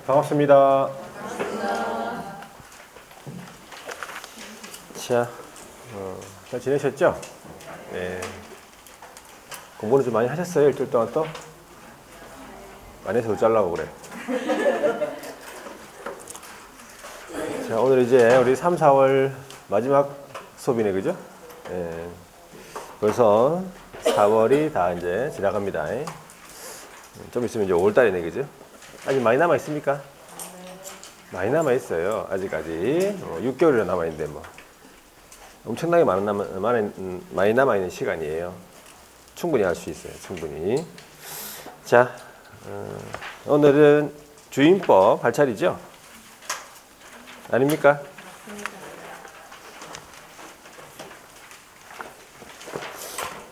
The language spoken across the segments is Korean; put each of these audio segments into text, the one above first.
반갑습니다. 자, 잘 지내셨죠? 네. 공부는 좀 많이 하셨어요? 일주일 동안 또? 많이 해서 어쩌려고 그래. 자, 오늘 이제 우리 3, 4월 마지막 수업이네, 그죠? 네. 벌써 4월이 다 이제 지나갑니다. 좀 있으면 이제 5월달이네, 그죠? 아직 많이 남아있습니까? 많이 남아있어요. 아직까지. 6개월이나 남아있는데 뭐. 엄청나게 많이 남아있는 시간이에요. 충분히 할 수 있어요. 충분히. 자, 오늘은 주임법 할 차례죠? 아닙니까?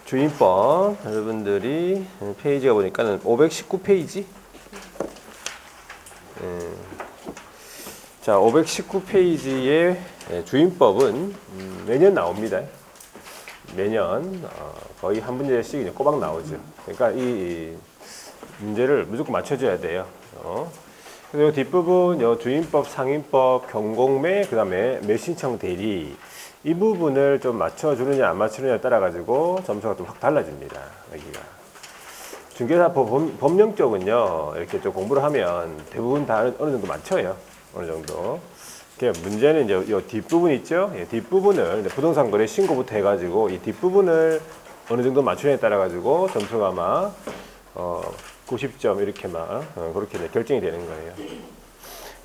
주임법 여러분들이 페이지가 보니까는 519페이지. 자, 519페이지의 주임법은 매년 나옵니다. 매년 거의 한 문제씩 꼬박 나오죠. 그러니까 이 문제를 무조건 맞춰줘야 돼요. 그리고 뒷부분 주임법, 상임법, 경공매, 그 다음에 매신청 대리 이 부분을 좀 맞춰주느냐 안 맞추느냐에 따라 가지고 점수가 좀 확 달라집니다. 여기가 중개사 법령 쪽은요 이렇게 좀 공부를 하면 대부분 다 어느 정도 맞춰요. 어느 정도. 문제는 이제 이 뒷부분 있죠? 뒷부분을 부동산 거래 신고부터 해가지고 이 뒷부분을 어느 정도 맞추느냐에 따라 가지고 점수가 아마 90점 이렇게 막 그렇게 결정이 되는 거예요.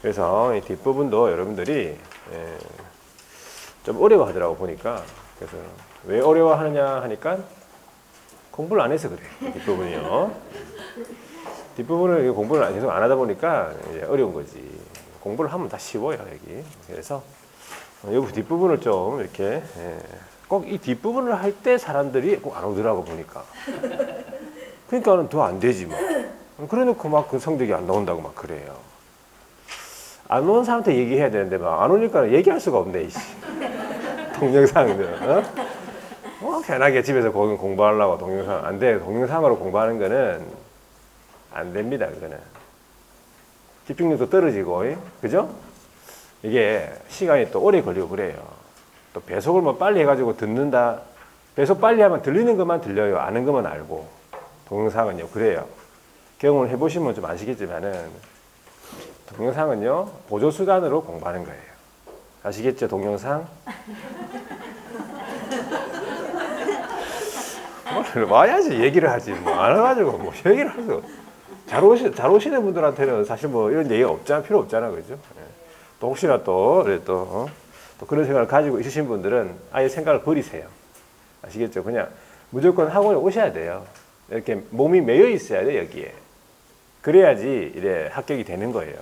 그래서 이 뒷부분도 여러분들이 좀 어려워하더라고 보니까. 그래서 왜 어려워하느냐 하니까 공부를 안 해서 그래. 뒷부분이요. 뒷부분을 공부를 계속 안 하다 보니까 이제 어려운 거지. 공부를 하면 다 쉬워요 여기. 그래서 여기 뒷부분을 좀 이렇게 꼭 이 뒷부분을 할 때 사람들이 꼭 안 오더라고 보니까. 그러니까는 더 안 되지 뭐. 그래놓고 막 그 성적이 안 나온다고 막 그래요. 안 오는 사람한테 얘기해야 되는데 막 안 오니까 얘기할 수가 없네 이씨. 동영상들. 편하게 집에서 공부하려고 동영상 안 돼. 동영상으로 공부하는 거는 안 됩니다. 그거는 집중력도 떨어지고, 그죠? 이게 시간이 또 오래 걸리고 그래요. 또 배속을 뭐 빨리 해가지고 듣는다. 배속 빨리 하면 들리는 것만 들려요. 아는 것만 알고. 동영상은요, 그래요. 경험을 해보시면 좀 아시겠지만은, 동영상은요, 보조수단으로 공부하는 거예요. 아시겠죠, 동영상? 와야지 얘기를 하지. 뭐, 안 와가지고, 뭐, 얘기를 하죠. 잘 오시는 분들한테는 사실 뭐 이런 얘기가 필요 없잖아. 그죠? 또 혹시나 또 그런 생각을 가지고 있으신 분들은 아예 생각을 버리세요. 아시겠죠? 그냥 무조건 학원에 오셔야 돼요. 이렇게 몸이 매여 있어야 돼, 여기에. 그래야지 이래 합격이 되는 거예요.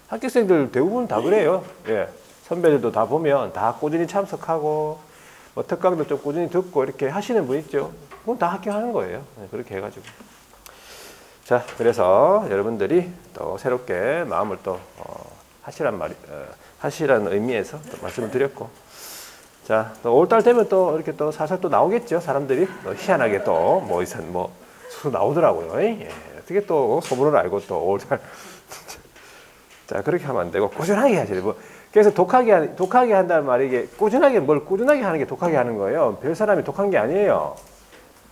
합격생들 대부분 다 그래요. 예. 선배들도 다 보면 다 꾸준히 참석하고, 뭐 특강도 좀 꾸준히 듣고 이렇게 하시는 분 있죠? 그럼 다 합격하는 거예요. 그렇게 해가지고. 자, 그래서 여러분들이 또 새롭게 마음을 또 하시라는 의미에서 또 말씀을 드렸고, 자, 또 5월달 되면 또 이렇게 또 살살 또 나오겠죠. 사람들이 또 희한하게 또 뭐 나오더라고요. 예. 어떻게 또 소문을 알고 또 5월달 자, 그렇게 하면 안 되고 꾸준하게 해야지. 뭐 그래서 독하게 한다는 말이 이게 뭘 꾸준하게 하는 게 독하게 하는 거예요. 별 사람이 독한 게 아니에요.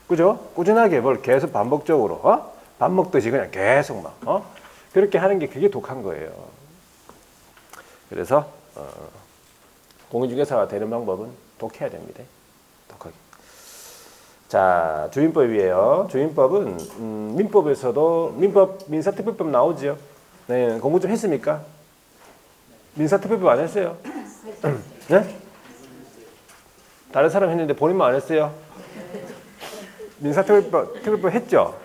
그죠? 꾸준하게 뭘 계속 반복적으로 밥 먹듯이 그냥 계속 막 그렇게 하는 게 그게 독한 거예요. 그래서 공인중개사가 되는 방법은 독해야 됩니다. 독하게. 자, 주임법이에요. 주임법은 민법에서도 민사특별법 나오죠. 네, 공부 좀 했습니까? 민사특별법 안 했어요? 네? 다른 사람 했는데 본인만 안 했어요? 민사특별법 했죠?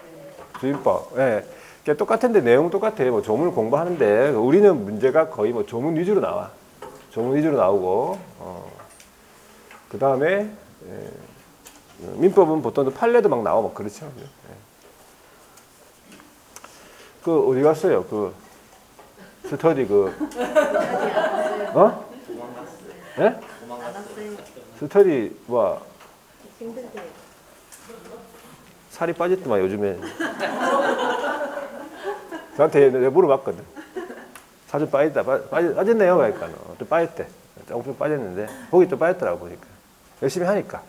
주임법. 예. 똑같은데 내용은 똑같아요. 뭐 조문을 공부하는데 우리는 문제가 거의 뭐 조문 위주로 나와. 조문 위주로 나오고 그 다음에 민법은 보통 판례도 막 나오고 그렇죠. 그 어디 갔어요? 그 스터디 예? 스터디 뭐 살이 빠졌더만 요즘에. 저한테 내가 물어봤거든. 살 좀 빠졌네요. 그러니까 좀 빠졌대. 조금 빠졌는데 목이 좀 빠졌더라고 보니까. 열심히 하니까.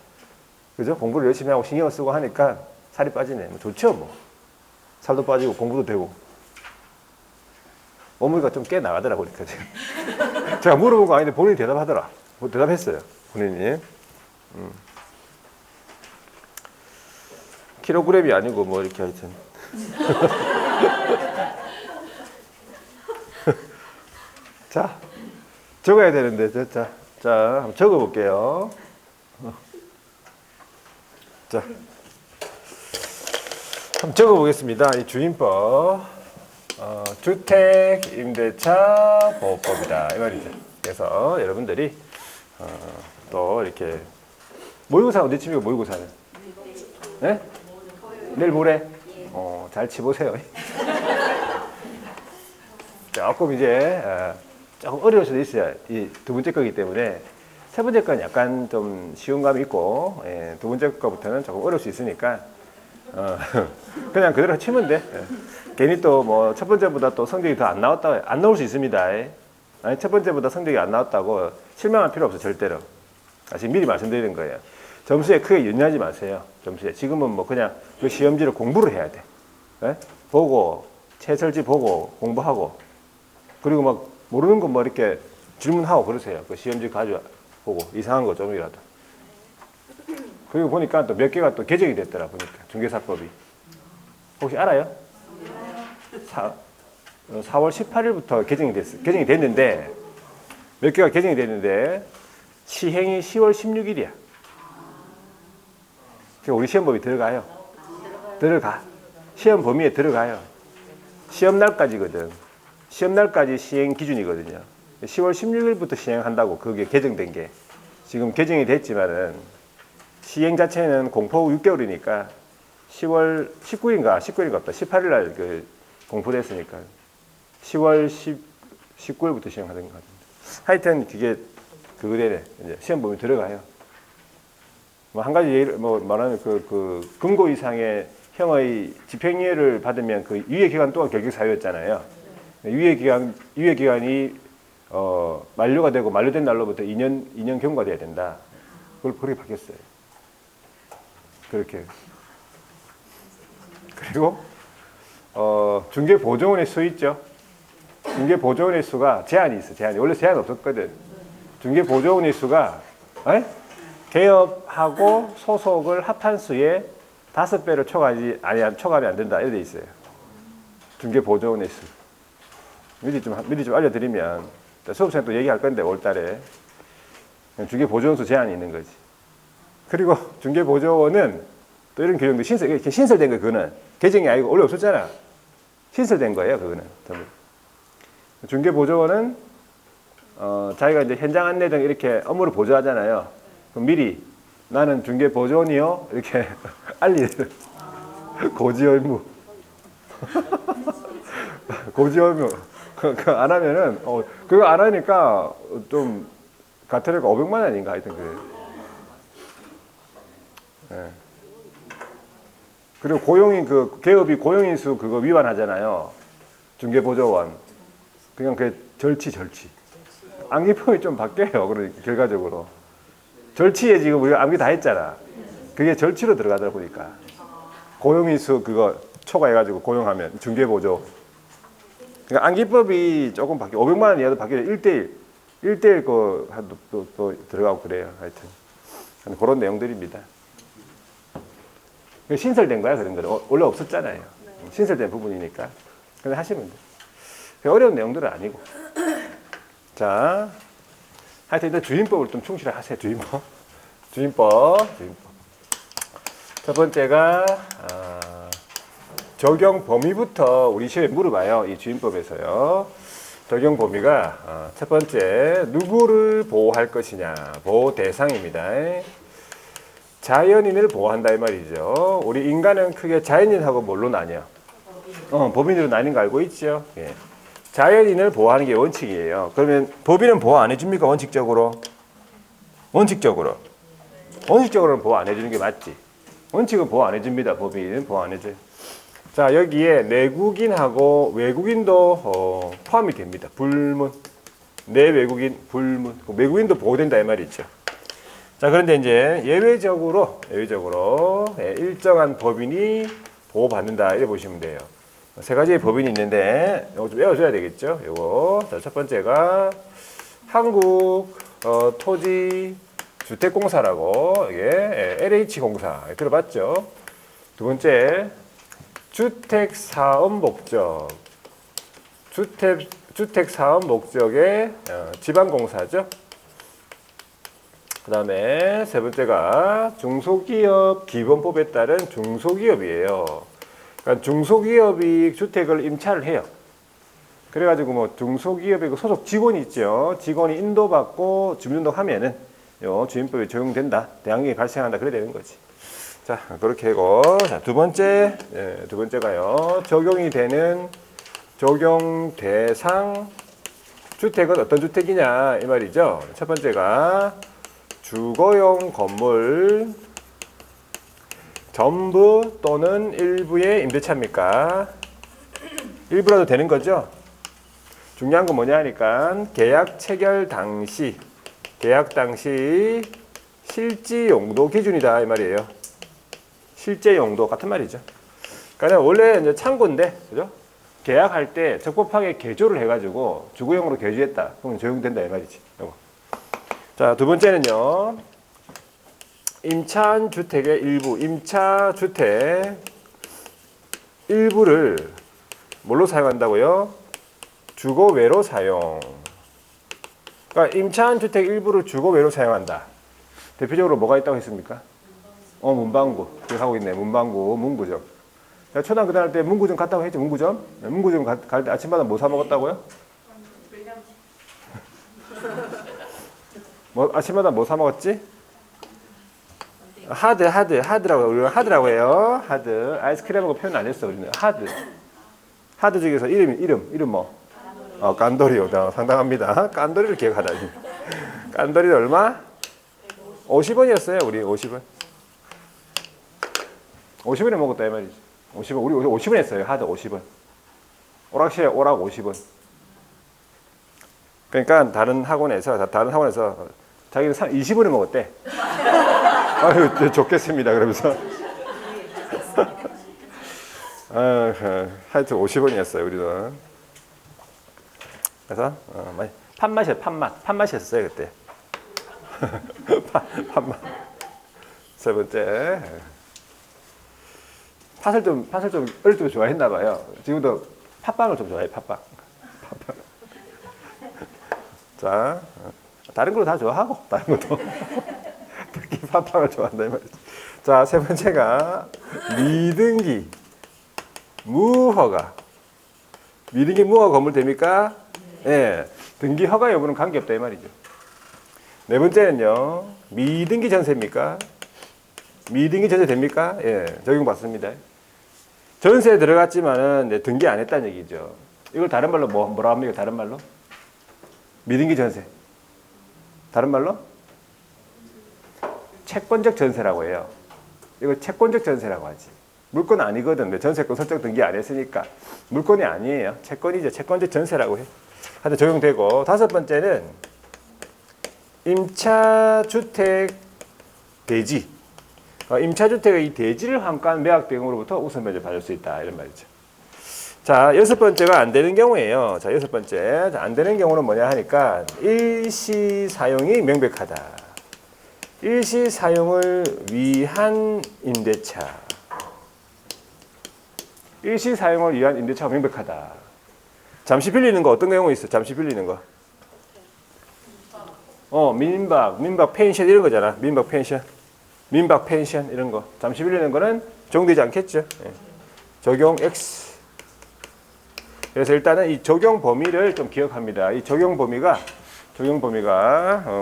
그죠? 공부를 열심히 하고 신경을 쓰고 하니까 살이 빠지네. 뭐 좋죠, 뭐. 살도 빠지고 공부도 되고. 어머니가 좀 깨 나가더라고, 그러니까. 제가 물어본 거 아닌데 본인이 대답하더라. 뭐 대답했어요, 본인이. 킬로그램이 아니고 뭐 이렇게 하여튼. 자, 적어야 되는데, 자, 한번 적어볼게요. 자, 한번 적어보겠습니다. 이 주임법, 주택 임대차 보호법이다 이 말이죠. 그래서 여러분들이 또 이렇게 모의고사 언제쯤이고 모의고사는? 네? 내일 모레? 잘 치보세요. 조금 이제 조금 어려울 수도 있어요. 이 두 번째 거기 때문에 세 번째 건 약간 좀 쉬운 감이 있고 두 번째 거부터는 조금 어려울 수 있으니까 그냥 그대로 치면 돼. 괜히 또 뭐 첫 번째보다 또 성적이 더 안 나왔다 안 나올 수 있습니다. 아니 첫 번째보다 성적이 안 나왔다고 실망할 필요 없어 절대로. 지금 미리 말씀드리는 거예요. 점수에 크게 연연하지 마세요. 점수에 지금은 뭐 그냥 그 시험지를 공부를 해야 돼. 보고 채설지 보고 공부하고 그리고 막 모르는 거 뭐 이렇게 질문하고 그러세요. 그 시험지 가져보고 이상한 거 좀이라도. 그리고 보니까 또 몇 개가 또 개정이 됐더라 보니까 중개사법이. 혹시 알아요? 4월 18일부터 개정이 됐는데 몇 개가 개정이 됐는데 시행이 10월 16일이야. 그러니까 우리 시험법이 들어가요. 들어가. 시험 범위에 들어가요. 시험 날까지거든. 시험 날까지 시행 기준이거든요. 10월 16일부터 시행한다고 그게 개정된 게 지금 개정이 됐지만은 시행 자체는 공포 후 6개월이니까 10월 19일인가 없다. 18일 날 그 공포됐으니까 10월 19일부터 시행하는 것 같은데. 하여튼 그게 그거래 이제 시험 범위 들어가요. 뭐 한 가지 예를 뭐 말하면 그 금고 이상의 형의 집행유예를 받으면 그 유예 기간 동안 결격 사유였잖아요. 유예 기간이 만료가 되고 만료된 날로부터 2년 경과가 돼야 된다. 그렇게 바뀌었어요. 그렇게. 그리고 중개 보조원의 수 있죠. 중개 보조원의 수가 제한이 있어. 원래 제한 없었거든. 중개 보조원의 수가 개업하고 소속을 합한 수의 5배를 초과하면 안 된다. 이렇게 돼 있어요. 중개 보조원의 수. 미리 좀 알려드리면 수업생도 또 얘기할 건데 5월달에 중개 보조원 수 제한이 있는 거지. 그리고 중개 보조원은 또 이런 규정도 신설된 거 그거는 개정이 아니고 원래 없었잖아. 신설된 거예요 그거는. 중개 보조원은 자기가 이제 현장 안내 등 이렇게 업무를 보조하잖아요. 그럼 미리 나는 중개 보조원이요 이렇게 알리는 고지 의무. 고지 의무. 그거 안 하면은 그거 안 하니까 좀 가태료가 500만 원인가 하여튼 그래요. 네. 그리고 개업이 고용인수 그거 위반하잖아요. 중개보조원. 그냥 그 절치. 암기법이 좀 바뀌어요. 그러니까 결과적으로. 절치에 지금 우리가 암기 다 했잖아. 그게 절치로 들어가다 보니까. 고용인수 그거 초과해가지고 고용하면 중개보조. 그러니까 암기법이 조금 바뀌어. 500만 원 이하도 바뀌어요. 1대1 또 들어가고 그래요. 하여튼. 그런 내용들입니다. 신설된 거야, 그런 거는. 원래 없었잖아요. 신설된 부분이니까. 그냥 하시면 돼. 어려운 내용들은 아니고. 자, 하여튼 일단 주임법을 좀 충실히 하세요, 주임법. 첫 번째가, 적용 범위부터 우리 시험에 물어봐요. 이 주임법에서요. 적용 범위가, 첫 번째, 누구를 보호할 것이냐. 보호 대상입니다. 자연인을 보호한다 이 말이죠. 우리 인간은 크게 자연인하고 뭘로 나뉘어? 법인으로 나뉜 거 알고 있죠? 예. 자연인을 보호하는 게 원칙이에요. 그러면 법인은 보호 안 해줍니까? 원칙적으로는 보호 안 해주는 게 맞지. 원칙은 보호 안 해줍니다. 법인은 보호 안 해줘요. 자, 여기에 내국인하고 외국인도 포함이 됩니다. 불문. 내외국인, 불문. 외국인도 보호된다 이 말이죠. 자, 그런데 이제 예외적으로 일정한 법인이 보호받는다 이렇게 보시면 돼요. 세 가지의 법인이 있는데 이거 좀 외워줘야 되겠죠. 요거. 자, 첫 번째가 한국 토지 주택공사라고 이게 LH공사 들어봤죠. 두 번째 주택사업 목적 주택사업 목적의 지방공사죠. 그 다음에 세 번째가 중소기업 기본법에 따른 중소기업이에요. 그러니까 중소기업이 주택을 임차를 해요. 그래가지고 뭐 중소기업의 소속 직원이 있죠. 직원이 인도받고 주민등록하면은 요 주민법에 적용된다. 대항력이 발생한다. 그래 되는 거지. 자, 그렇게 하고 자, 두 번째가요. 적용이 되는 적용 대상 주택은 어떤 주택이냐 이 말이죠. 첫 번째가 주거용 건물 전부 또는 일부의 임대차입니까? 일부라도 되는 거죠. 중요한 건 뭐냐 하니까 계약 체결 당시 실지 용도 기준이다 이 말이에요. 실제 용도 같은 말이죠. 그러니까 원래 이제 창고인데, 그죠? 계약할 때 적법하게 개조를 해가지고 주거용으로 개조했다. 그럼 적용된다 이 말이지. 요거. 자, 두 번째는요. 임차한 주택의 일부, 임차 주택 일부를 뭘로 사용한다고요? 주거외로 사용. 그러니까 임차한 주택 일부를 주거외로 사용한다. 대표적으로 뭐가 있다고 했습니까? 문방구. 기억하고 있네. 문방구, 문구점. 초등학교 다닐 때 문구점 갔다고 했죠. 문구점. 문구점 갈 때 아침마다 뭐 사 먹었다고요? 아침마다 뭐 사 먹었지? 하드라고 우리가 하드라고 해요. 하드. 아이스크림하고 표현 안 했어 우리는. 하드 중에서 이름 뭐? 깐돌이요. 상당합니다. 깐돌이를 기억하다니. 깐돌이 얼마? 50원이었어요. 우리 50원. 50원에 먹었다 이 말이지. 50원. 우리 50원 했어요. 하드 50원. 오락실에 오락 50원. 그러니까 다른 학원에서 자기는 20원에 먹었대. 아유, 좋겠습니다. 그러면서. 하여튼 50원이었어요, 우리는. 그래서, 팥맛이었어요, 그때. 팥맛. 세 번째. 팥을 좀 어릴 때 좋아했나 봐요. 지금도 팥빵을 좀 좋아해요, 팥빵. 자, 다른 걸 다 좋아하고, 다른 것도. 특히 팥빵을 좋아한다, 이 말이죠. 자, 세 번째가 미등기, 무허가. 미등기 무허가 건물 됩니까? 예. 등기 허가 여부는 관계없다, 이 말이죠. 네 번째는요, 미등기 전세입니까? 미등기 전세 됩니까? 예. 적용받습니다. 전세에 들어갔지만은 등기 안 했다는 얘기죠. 이걸 다른 말로 뭐라 합니까? 다른 말로? 미등기 전세. 다른 말로? 채권적 전세라고 해요. 이거 채권적 전세라고 하지. 물건 아니거든. 전세권 설정 등기 안 했으니까. 물건이 아니에요. 채권이죠. 채권적 전세라고 해. 하여튼 적용되고. 다섯 번째는 임차주택 대지. 임차주택의 이 대지를 환가한 매각대금으로부터 우선 면제 받을 수 있다. 이런 말이죠. 자, 여섯 번째가 안 되는 경우예요. 자, 여섯 번째. 안 되는 경우는 뭐냐 하니까 일시 사용이 명백하다. 일시 사용을 위한 임대차. 일시 사용을 위한 임대차가 명백하다. 잠시 빌리는 거 어떤 경우 있어? 잠시 빌리는 거. 민박 펜션 이런 거잖아. 민박 펜션 이런 거. 잠시 빌리는 거는 적용되지 않겠죠. 예. 적용 X. 그래서 일단은 이 적용 범위를 좀 기억합니다. 이 적용 범위가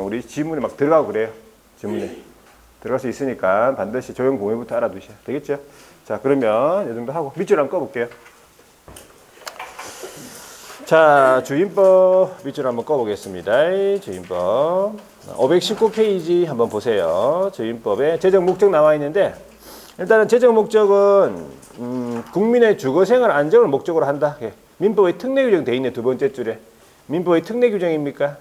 우리 지문에 막 들어가고 그래요. 지문에 들어갈 수 있으니까 반드시 적용 범위부터 알아두셔야 되겠죠. 자, 그러면 이 정도 하고 밑줄 한번 꺼볼게요. 자, 주임법 밑줄 한번 꺼보겠습니다. 주임법 519페이지 한번 보세요. 주임법에 재정 목적 나와 있는데 일단은 재정 목적은 국민의 주거생활 안정을 목적으로 한다. 예. 민법의 특례 규정 돼 있네. 두 번째 줄에. 민법의 특례 규정입니까?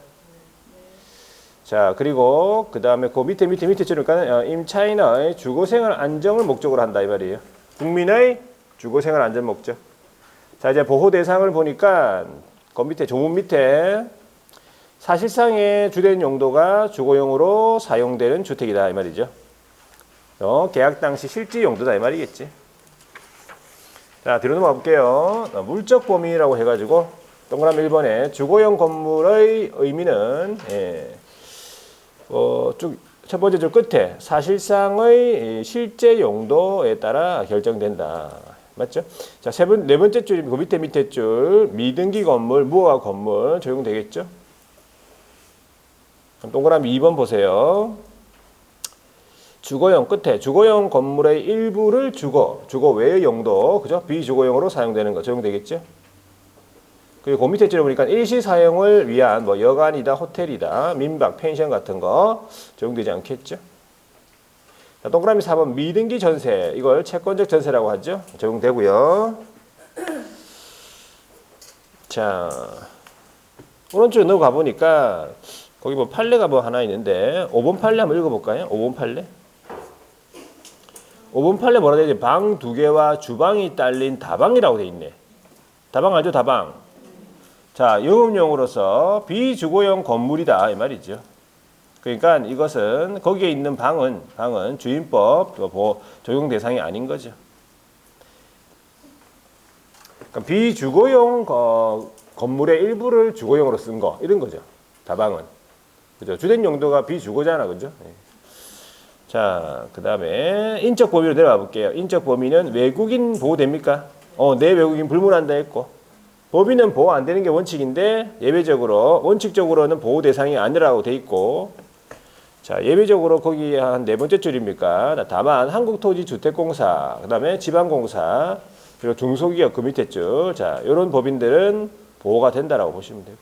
자, 그리고 그 다음에 그 밑에 줄이니까 임차인의 주거생활 안정을 목적으로 한다 이 말이에요. 국민의 주거생활 안전 목적. 자, 이제 보호 대상을 보니까 그 밑에 조문 밑에 사실상의 주된 용도가 주거용으로 사용되는 주택이다 이 말이죠. 계약 당시 실지 용도다 이 말이겠지. 자, 뒤로 넘어가 볼게요. 물적 범위라고 해가지고 동그라미 1번에 주거용 건물의 의미는 쭉 첫 번째 줄 끝에 사실상의 실제 용도에 따라 결정된다. 맞죠? 자, 네 번째 줄, 그 밑에 줄 미등기 건물, 무허가 건물 적용되겠죠? 동그라미 2번 보세요. 주거용 끝에 주거용 건물의 일부를 주거 외의 용도, 그죠? 비주거용으로 사용되는 거 적용되겠죠? 그리고 그 밑에 줄에 보니까 일시 사용을 위한 뭐 여관이다, 호텔이다, 민박, 펜션 같은 거 적용되지 않겠죠? 자, 동그라미 4번 미등기 전세, 이걸 채권적 전세라고 하죠? 적용되고요. 자, 오른쪽에 넘어가 보니까 거기 뭐 판례가 뭐 하나 있는데 5번 판례 한번 읽어볼까요? 5번 판례. 5번 판례 뭐라 되지? 방 2개와 주방이 딸린 다방이라고 돼 있네. 다방 알죠? 다방. 자, 영업용으로서 비주거용 건물이다 이 말이죠. 그러니까 이것은 거기에 있는 방은 주임법 적용 대상이 아닌 거죠. 그러니까 비주거용 건물의 일부를 주거용으로 쓴 거 이런 거죠. 다방은. 그죠? 주된 용도가 비주거잖아. 그죠? 자, 그 다음에 인적 범위로 내려가 볼게요. 인적 범위는 외국인 보호됩니까? 내 외국인 불문한다 했고, 법인은 보호 안 되는 게 원칙인데 예외적으로 원칙적으로는 보호 대상이 아니라고 돼 있고, 자, 예외적으로 거기 한 네 번째 줄입니까? 다만 한국토지주택공사, 그 다음에 지방공사, 그리고 중소기업 그 밑에 줄, 자, 이런 법인들은 보호가 된다라고 보시면 되고,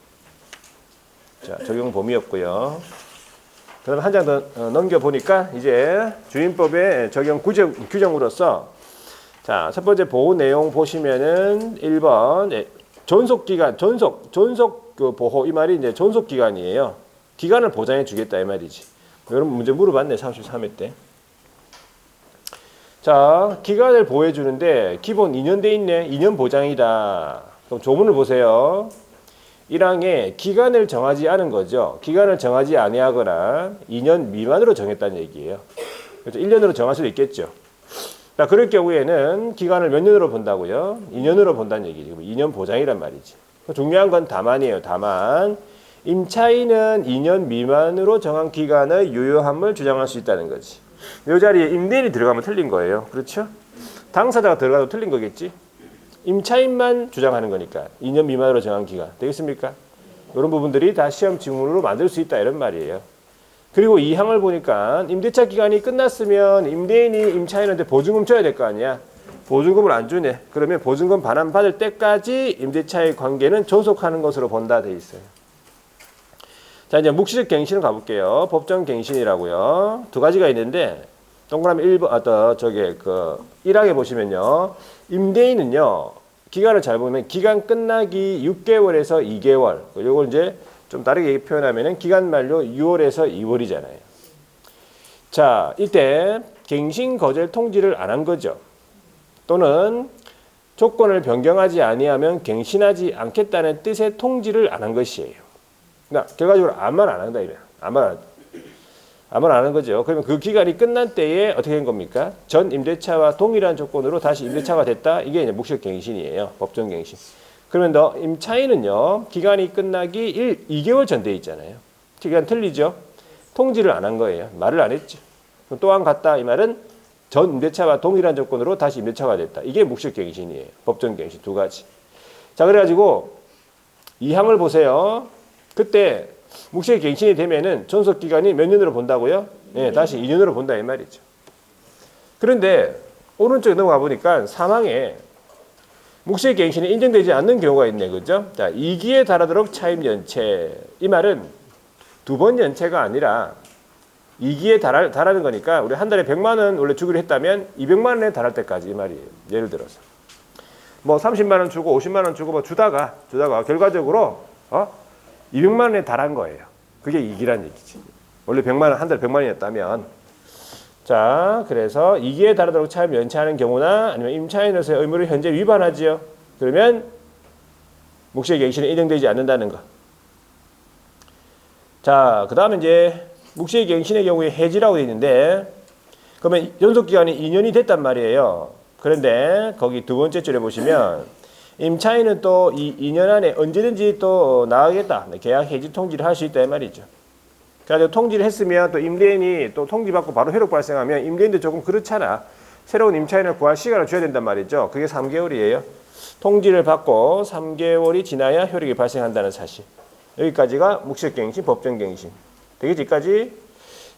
자, 적용 범위였고요. 그 다음에 한 장 더 넘겨보니까 이제 주임법의 적용 규정으로서, 자, 첫 번째 보호 내용 보시면은 1번 존속기간, 존속 그 보호 이 말이 이제 존속기간이에요. 기간을 보장해 주겠다 이 말이지. 여러분 문제 물어봤네 43회 때. 자, 기간을 보호해 주는데 기본 2년 돼 있네. 2년 보장이다. 그럼 조문을 보세요. 1항에 기간을 정하지 않은 거죠. 기간을 정하지 아니하거나 2년 미만으로 정했다는 얘기예요. 그렇죠? 1년으로 정할 수도 있겠죠. 자, 그럴 경우에는 기간을 몇 년으로 본다고요? 2년으로 본다는 얘기죠. 2년 보장이란 말이지. 중요한 건 다만이에요. 다만 임차인은 2년 미만으로 정한 기간의 유효함을 주장할 수 있다는 거지. 이 자리에 임대인이 들어가면 틀린 거예요. 그렇죠? 당사자가 들어가도 틀린 거겠지. 임차인만 주장하는 거니까 2년 미만으로 정한 기간 되겠습니까? 이런 부분들이 다 시험 지문으로 만들 수 있다 이런 말이에요. 그리고 이 항을 보니까 임대차 기간이 끝났으면 임대인이 임차인한테 보증금 줘야 될 거 아니야. 보증금을 안 주네. 그러면 보증금 반환받을 때까지 임대차의 관계는 존속하는 것으로 본다 돼 있어요. 자, 이제 묵시적 갱신을 가볼게요. 법정 갱신이라고요. 두 가지가 있는데 동그라미 1번 저기 그 1항에 보시면요. 임대인은요. 기간을 잘 보면 기간 끝나기 6개월에서 2개월. 요걸 이제 좀 다르게 표현하면은 기간 만료 6월에서 2월이잖아요. 자, 이때 갱신 거절 통지를 안 한 거죠. 또는 조건을 변경하지 아니하면 갱신하지 않겠다는 뜻의 통지를 안 한 것이에요. 그러니까 결과적으로 아무 말 안 한다 이래. 아무 말 안 하는 거죠. 그러면 그 기간이 끝난 때에 어떻게 된 겁니까? 전 임대차와 동일한 조건으로 다시 임대차가 됐다. 이게 이제 묵시적 갱신이에요. 법정 갱신. 그러면 임차인은요, 기간이 끝나기 2개월 전 돼 있잖아요. 기간 틀리죠? 통지를 안 한 거예요. 말을 안 했죠. 또한 같다. 이 말은 전 임대차와 동일한 조건으로 다시 임대차가 됐다. 이게 묵시적 갱신이에요. 법정 갱신 두 가지. 자, 그래가지고 이 항을 보세요. 그때 묵시적 갱신이 되면은 존속 기간이 몇 년으로 본다고요? 네, 다시 2년으로 본다 이 말이죠. 그런데 오른쪽에 넘어가 보니까 사망에 묵시적 갱신이 인정되지 않는 경우가 있네. 그죠? 자, 2기에 달하도록 차임 연체. 이 말은 두 번 연체가 아니라 2기에 달하는 거니까 우리 한 달에 100만 원 원래 주기로 했다면 200만 원에 달할 때까지 이 말이에요. 예를 들어서 뭐 30만 원 주고 50만 원 주고 뭐 주다가 결과적으로 200만 원에 달한 거예요. 그게 2기란 얘기지. 원래 100만 원 한 달에 100만 원이었다면 자 그래서 2기에 달하도록 차임 연체하는 경우나 아니면 임차인으로서의 의무를 현재 위반하지요. 그러면 묵시의갱신은 인정되지 않는다는 거. 자 그 다음에 이제 묵시의갱신의 경우에 해지라고 되어 있는데 그러면 연속기간이 2년이 됐단 말이에요. 그런데 거기 두 번째 줄에 보시면 임차인은 또 이 2년 안에 언제든지 또 나가겠다. 계약 해지 통지를 할 수 있다 이 말이죠. 그래서 통지를 했으면 또 임대인이 또 통지받고 바로 효력 발생하면 임대인도 조금 그렇잖아. 새로운 임차인을 구할 시간을 줘야 된단 말이죠. 그게 3개월이에요. 통지를 받고 3개월이 지나야 효력이 발생한다는 사실. 여기까지가 묵시격갱신, 법정갱신. 되겠지? 여기까지?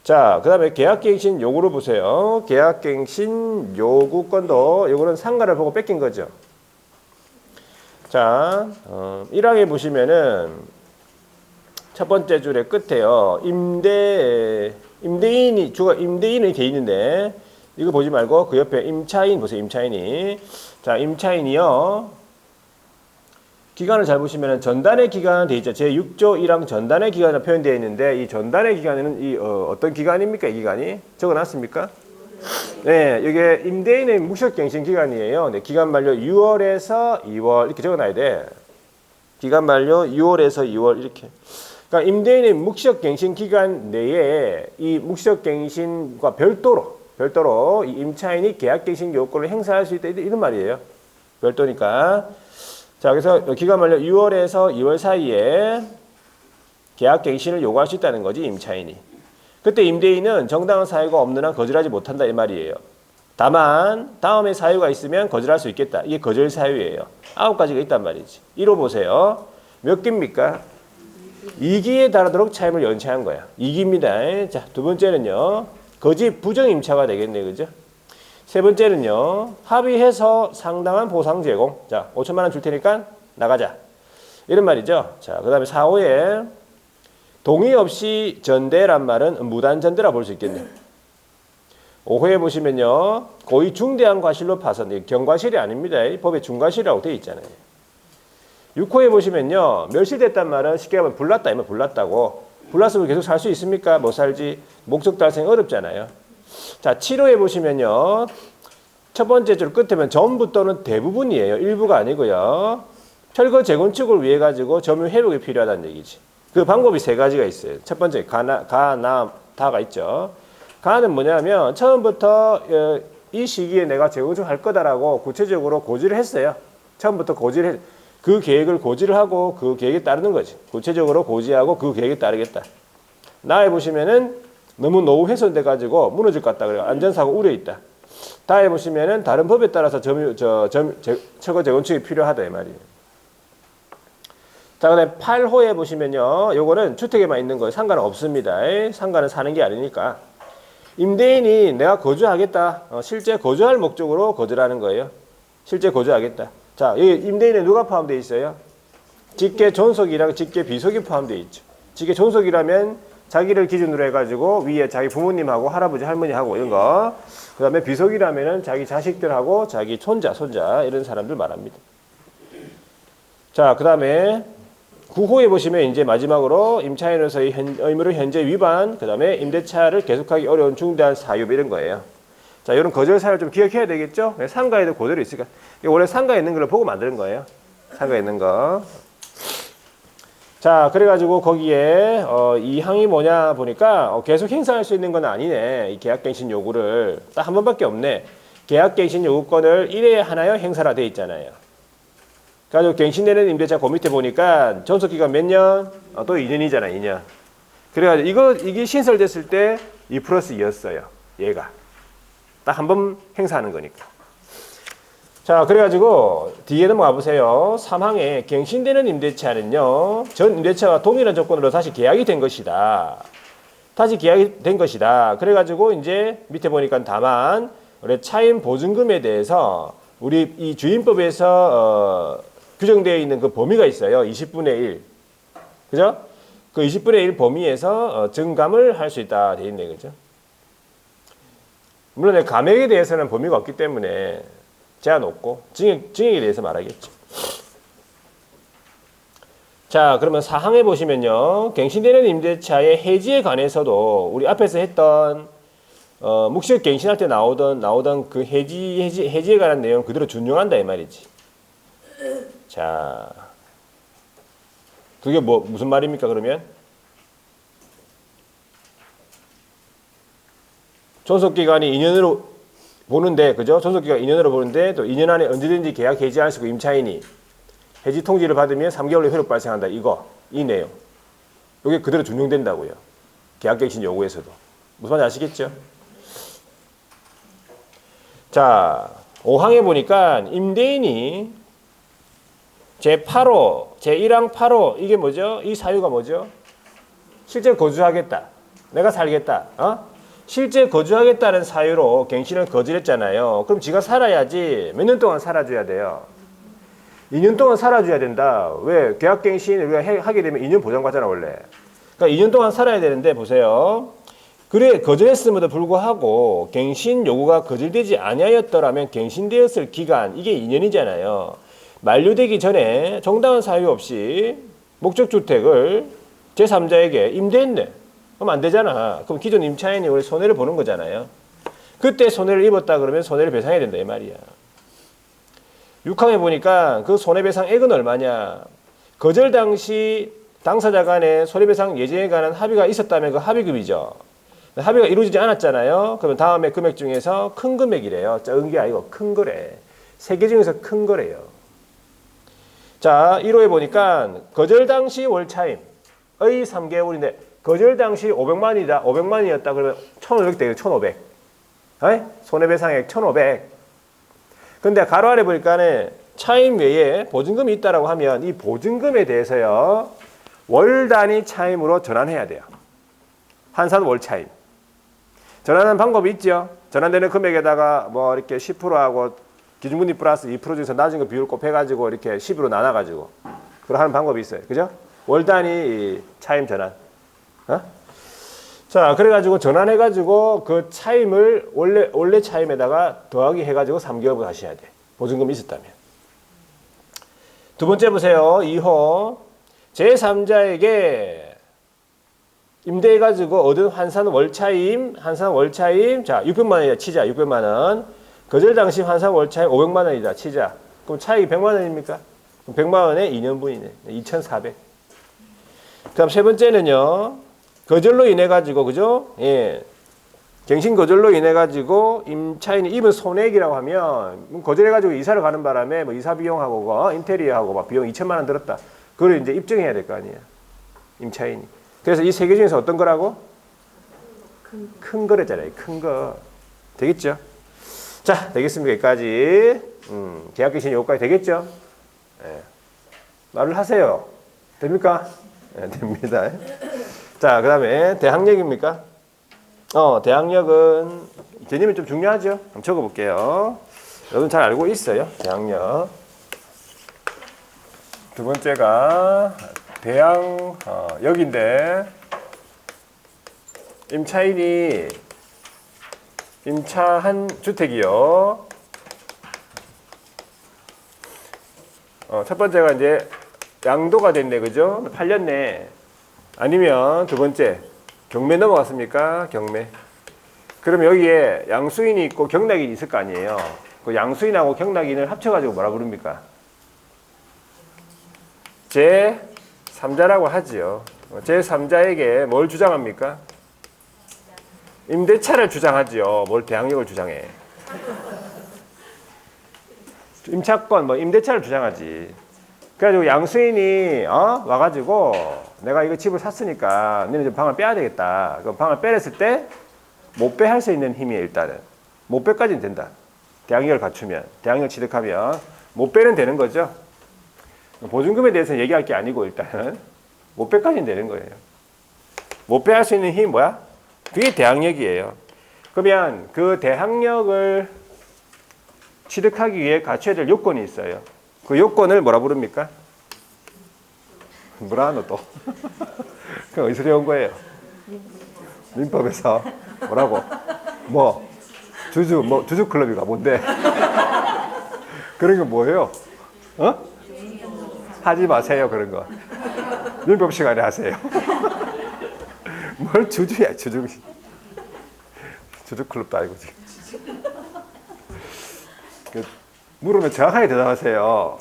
자, 그 다음에 계약갱신 요구를 보세요. 계약갱신 요구권도 요거는 상가를 보고 뺏긴 거죠. 자, 1항에 보시면은 첫 번째 줄의 끝에요. 임대인이 돼 있는데 이거 보지 말고 그 옆에 임차인 보세요. 임차인이. 자, 임차인이요. 기간을 잘 보시면 전단의 기간 돼 있죠. 제6조 1항 전단의 기간으로 표현되어 있는데 이 전단의 기간에는 어떤 기간입니까? 이 기간이 적어놨습니까? 네, 이게 임대인의 묵시격갱신 기간이에요. 네, 기간 만료 6월에서 2월 이렇게 적어놔야 돼. 기간 만료 6월에서 2월 이렇게. 그러니까 임대인의 묵시격갱신 기간 내에 이 묵시격갱신과 별도로 이 임차인이 계약갱신 요건을 행사할 수 있다 이런 말이에요. 별도니까. 자, 그래서 기간 만료 6월에서 2월 사이에 계약갱신을 요구할 수 있다는 거지, 임차인이. 그때 임대인은 정당한 사유가 없는 한 거절하지 못한다 이 말이에요. 다만 다음에 사유가 있으면 거절할 수 있겠다. 이게 거절 사유예요. 9가지가 있단 말이지. 1호 보세요. 몇 개입니까? 2기에 달하도록 차임을 연체한 거야. 2기입니다. 자, 두 번째는요. 거짓 부정임차가 되겠네. 그죠? 세 번째는요. 합의해서 상당한 보상 제공. 자, 5천만 원 줄 테니까 나가자. 이런 말이죠. 자, 그 다음에 4호에 동의 없이 전대란 말은 무단전대라 볼 수 있겠네요. 5호에 보시면요. 고의 중대한 과실로 파손. 경과실이 아닙니다. 법에 중과실이라고 되어 있잖아요. 6호에 보시면요. 멸실됐단 말은 쉽게 하면 불났다. 이면 불났다고. 불났으면 계속 살 수 있습니까? 못 살지. 목적 달성 어렵잖아요. 자, 7호에 보시면요. 첫 번째 줄 끝에면 전부 또는 대부분이에요. 일부가 아니고요. 철거 재건축을 위해 가지고 점유 회복이 필요하다는 얘기지. 그 방법이 세 가지가 있어요. 첫 번째 다가 있죠. 가는 뭐냐면 처음부터 이 시기에 내가 재건축할 거다라고 구체적으로 고지를 했어요. 처음부터 그 계획을 고지를 하고 그 계획에 따르는 거지. 구체적으로 고지하고 그 계획에 따르겠다. 나에 보시면은 너무 노후 훼손돼 가지고 무너질 것 같다. 그래 안전사고 우려 있다. 다에 보시면은 다른 법에 따라서 철거 재건축이 필요하다 이 말이에요. 자, 그다음에 8호에 보시면요. 요거는 주택에만 있는 거예요. 상가는 없습니다. 상가는 사는 게 아니니까. 임대인이 내가 거주하겠다. 실제 거주할 목적으로 거주하는 거예요. 실제 거주하겠다. 자, 여기 임대인에 누가 포함되어 있어요? 직계 존속이랑 직계 비속이 포함되어 있죠. 직계 존속이라면 자기를 기준으로 해가지고 위에 자기 부모님하고 할아버지 할머니하고 이런 거. 그 다음에 비속이라면은 자기 자식들하고 자기 손자 이런 사람들 말합니다. 자, 그 다음에 9호에 보시면 이제 마지막으로 임차인으로서의 의무를 현재 위반, 그 다음에 임대차를 계속하기 어려운 중대한 사유 이런 거예요. 자, 이런 거절 사유를 좀 기억해야 되겠죠? 상가에도 그대로 있으니까. 이게 원래 상가에 있는 걸 보고 만드는 거예요. 상가에 있는 거. 자, 그래가지고 거기에 이 항이 뭐냐 보니까 계속 행사할 수 있는 건 아니네. 이 계약갱신 요구를 딱 한 번밖에 없네. 계약갱신 요구권을 1회에 하나요 행사라 돼 있잖아요. 그래가지고 갱신되는 임대차 그 밑에 보니까 존속기간 몇 년? 또 2년이잖아, 2년. 그래가지고 이게 신설됐을 때 2+2였어요. 얘가 딱 한 번 행사하는 거니까. 자, 그래가지고 뒤에 넘어가 보세요. 3항에 갱신되는 임대차는요. 전 임대차와 동일한 조건으로 다시 계약이 된 것이다. 그래가지고 이제 밑에 보니까 다만 우리 차임 보증금에 대해서 우리 이 주임법에서 규정되어 있는 그 범위가 있어요. 20분의 1. 그죠? 그 20분의 1 범위에서 증감을 할 수 있다 돼 있네, 그죠? 물론 감액에 대해서는 범위가 없기 때문에 제한 없고 증액에 대해서 말하겠죠. 자, 그러면 사항에 보시면요, 갱신되는 임대차의 해지에 관해서도 우리 앞에서 했던 묵시적 갱신할 때 나오던 그 해지에 관한 내용 그대로 준용한다 이 말이지. 자, 그게 무슨 말입니까, 그러면? 존속기간이 2년으로 보는데, 그죠? 존속기간 2년으로 보는데, 또 2년 안에 언제든지 계약 해지할 수 있고, 임차인이 해지 통지를 받으면 3개월 내 효력 발생한다. 이 내용. 이게 그대로 준용된다고요. 계약갱신 요구에서도. 무슨 말인지 아시겠죠? 자, 5항에 보니까 임대인이 제8호, 제1항 8호, 이게 뭐죠? 이 사유가 뭐죠? 실제 거주하겠다. 내가 살겠다. 실제 거주하겠다는 사유로 갱신을 거절했잖아요. 그럼 지가 살아야지 몇 년 동안 살아줘야 돼요? 2년 동안 살아줘야 된다. 왜? 계약갱신 우리가 하게 되면 2년 보장받잖아, 원래. 그러니까 2년 동안 살아야 되는데, 보세요. 그래, 거절했음에도 불구하고 갱신 요구가 거절되지 아니하였더라면 갱신되었을 기간, 이게 2년이잖아요. 만료되기 전에 정당한 사유 없이 목적주택을 제3자에게 임대했네. 그럼 안 되잖아. 그럼 기존 임차인이 원래 손해를 보는 거잖아요. 그때 손해를 입었다 그러면 손해를 배상해야 된다 이 말이야. 6항에 보니까 그 손해배상액은 얼마냐. 거절 당시 당사자 간에 손해배상 예정에 관한 합의가 있었다면 그 합의금이죠. 합의가 이루어지지 않았잖아요. 그러면 다음에 금액 중에서 큰 금액이래요. 작은 게 아니고 큰 거래. 세 개 중에서 큰 거래요. 자, 1호에 보니까 거절 당시 월차임의 3개월인데 거절 당시 500만이다. 500만이었다. 그러면 1,500 돼요. 1,500. 손해배상액 1,500. 근데 가로 아래 보니까 차임 외에 보증금이 있다라고 하면 이 보증금에 대해서요. 월 단위 차임으로 전환해야 돼요. 환산 월 차임. 전환하는 방법이 있죠. 전환되는 금액에다가 뭐 이렇게 10%하고 기준금리 플러스 2% 중에서 낮은 거 비율 곱해가지고 이렇게 10으로 나눠가지고 그걸 하는 방법이 있어요. 그죠? 월 단위 차임 전환. 자, 그래가지고 전환해가지고 그 차임을 원래 차임에다가 더하기 해가지고 3개월부터 다시 해야 돼. 보증금이 있었다면. 두 번째 보세요. 2호. 제3자에게 임대해가지고 얻은 환산 월차임. 자, 600만 원이다. 치자. 600만 원. 거절 당시 환산 월차임 500만 원이다. 치자. 그럼 차익이 100만 원입니까? 그럼 100만 원에 2년분이네. 2,400. 그럼 세 번째는요. 거절로 인해 가지고 그죠? 예. 갱신 거절로 인해 가지고 임차인이 입은 손해액이라고 하면 거절해 가지고 이사를 가는 바람에 뭐 이사 비용하고 인테리어하고 막 비용 2천만 원 들었다. 그걸 이제 입증해야 될 거 아니에요. 임차인이. 그래서 이 세 개 중에서 어떤 거라고? 큰 거래잖아요. 큰 거. 되겠죠? 자, 되겠습니까? 여기까지. 계약갱신 요구까지 되겠죠? 예. 말을 하세요. 됩니까? 네, 됩니다. 자, 그 다음에 대항력입니까? 대항력은 개념이 좀 중요하죠? 한번 적어볼게요. 여러분 잘 알고 있어요. 대항력. 두 번째가 대항력인데 임차인이 임차한 주택이요. 첫 번째가 이제 양도가 됐네, 그죠? 팔렸네. 아니면 두 번째 경매 넘어갔습니까? 경매. 그러면 여기에 양수인이 있고 경락인이 있을 거 아니에요. 그 양수인하고 경락인을 합쳐가지고 뭐라 부릅니까? 제3자라고 하지요. 제3자에게 뭘 주장합니까? 임대차를 주장하지요. 뭘 대항력을 주장해. 임차권, 뭐 임대차를 주장하지. 그래가지고 양수인이 와가지고 내가 이거 집을 샀으니까 너는 방을 빼야 되겠다. 그 방을 빼랬을 때 못 빼 할 수 있는 힘이에요. 일단은 못 빼까지는 된다. 대항력을 갖추면, 대항력 취득하면 못 빼는 되는 거죠. 보증금에 대해서는 얘기할 게 아니고 일단은 못 빼까지는 되는 거예요. 못 빼 할 수 있는 힘이 뭐야? 그게 대항력이에요. 그러면 그 대항력을 취득하기 위해 갖춰야 될 요건이 있어요. 그 요건을 뭐라 부릅니까? 뭐라 하노 또? 그 어디서 배운 거예요? 민법에서 뭐라고? 뭐 주주 클럽이가 뭔데? 그런 거 뭐예요? 어? 하지 마세요 그런 거. 민법 시간에 하세요. 뭘 주주야 주주 클럽도 아니고 지금. 물으면 정확하게 대답하세요.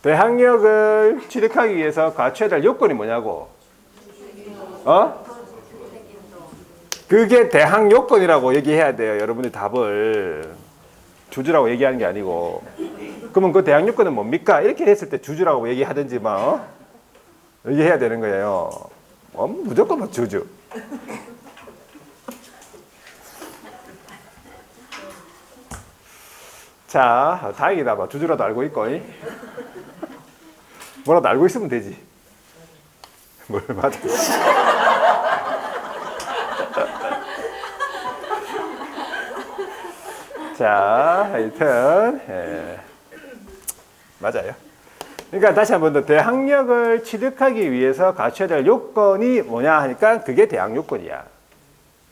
대항력을 취득하기 위해서 갖춰야 될 요건이 뭐냐고? 그게 대항 요건이라고 얘기해야 돼요. 여러분이 답을 주주라고 얘기하는 게 아니고. 그러면 그 대항 요건은 뭡니까? 이렇게 했을 때 주주라고 얘기하든지 얘기해야 되는 거예요. 무조건 주주. 자, 다행이다. 주주라도 알고 있고. 뭐라도 알고 있으면 되지. 뭘 맞아. 자, 하여튼 맞아요. 그러니까 다시 한 번 더 대항력을 취득하기 위해서 갖춰야 될 요건이 뭐냐 하니까 그게 대항 요건이야.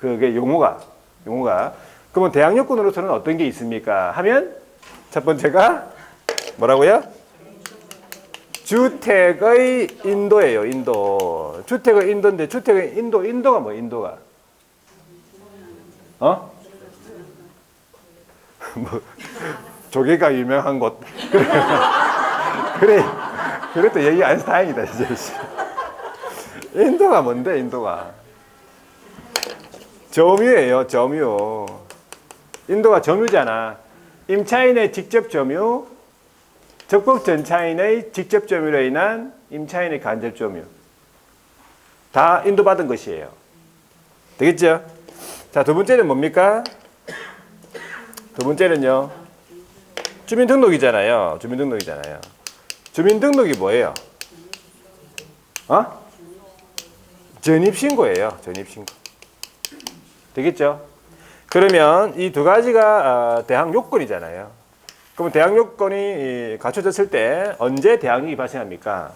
그게 용어가. 그러면 대항 요건으로서는 어떤 게 있습니까? 하면 첫 번째가 뭐라고요? 주택의 인도예요. 인도. 주택의 인도인데 주택의 인도가 뭐 인도가? 뭐 조개가 유명한 곳. 그래. 그래도 얘기 안 해서 다행이다 이제. 인도가 뭔데 인도가? 점유예요. 점유. 인도가 점유잖아. 임차인의 직접 점유, 적법 전차인의 직접 점유로 인한 임차인의 간접 점유. 다 인도받은 것이에요. 되겠죠? 자, 두 번째는 뭡니까? 두 번째는요. 주민등록이잖아요. 주민등록이 뭐예요? 전입신고예요. 전입신고. 되겠죠? 그러면 이 두 가지가 대항 요건이잖아요. 그러면 대항 요건이 갖춰졌을 때 언제 대항력이 발생합니까?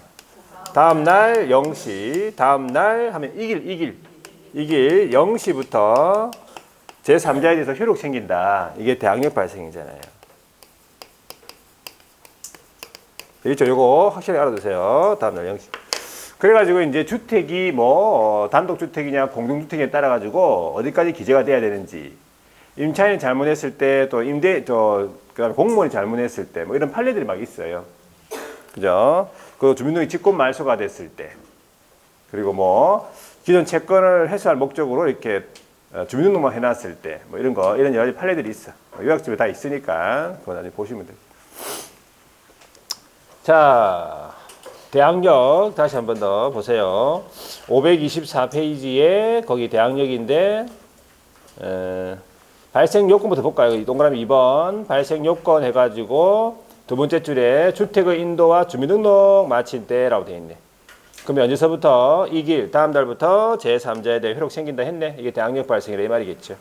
다음날 0시, 다음날 하면 이길 0시부터 제3자에 대해서 효력 생긴다. 이게 대항력 발생이잖아요. 되겠죠? 요거 확실히 알아두세요. 다음날 0시. 그래가지고 이제 주택이 단독주택이냐 공동주택에 따라가지고 어디까지 기재가 돼야 되는지, 임차인이 잘못했을 때, 또 그다음에 공무원이 잘못했을 때, 이런 판례들이 막 있어요. 그죠? 그 주민등록이 직권 말소가 됐을 때, 그리고 기존 채권을 해소할 목적으로 이렇게 주민등록만 해놨을 때, 이런 여러 가지 판례들이 있어. 요약집에 다 있으니까 그거 나중에 보시면 돼요. 자, 대항력 다시 한 번 더 보세요. 524페이지에 거기 대항력인데 발생 요건부터 볼까요? 동그라미 2번 발생 요건 해가지고 두 번째 줄에 주택의 인도와 주민등록 마친 때라고 되어 있네. 그러면 언제서부터? 이길 다음 달부터 제3자에 대해 효력 생긴다 했네. 이게 대항력 발생이라 이 말이겠죠.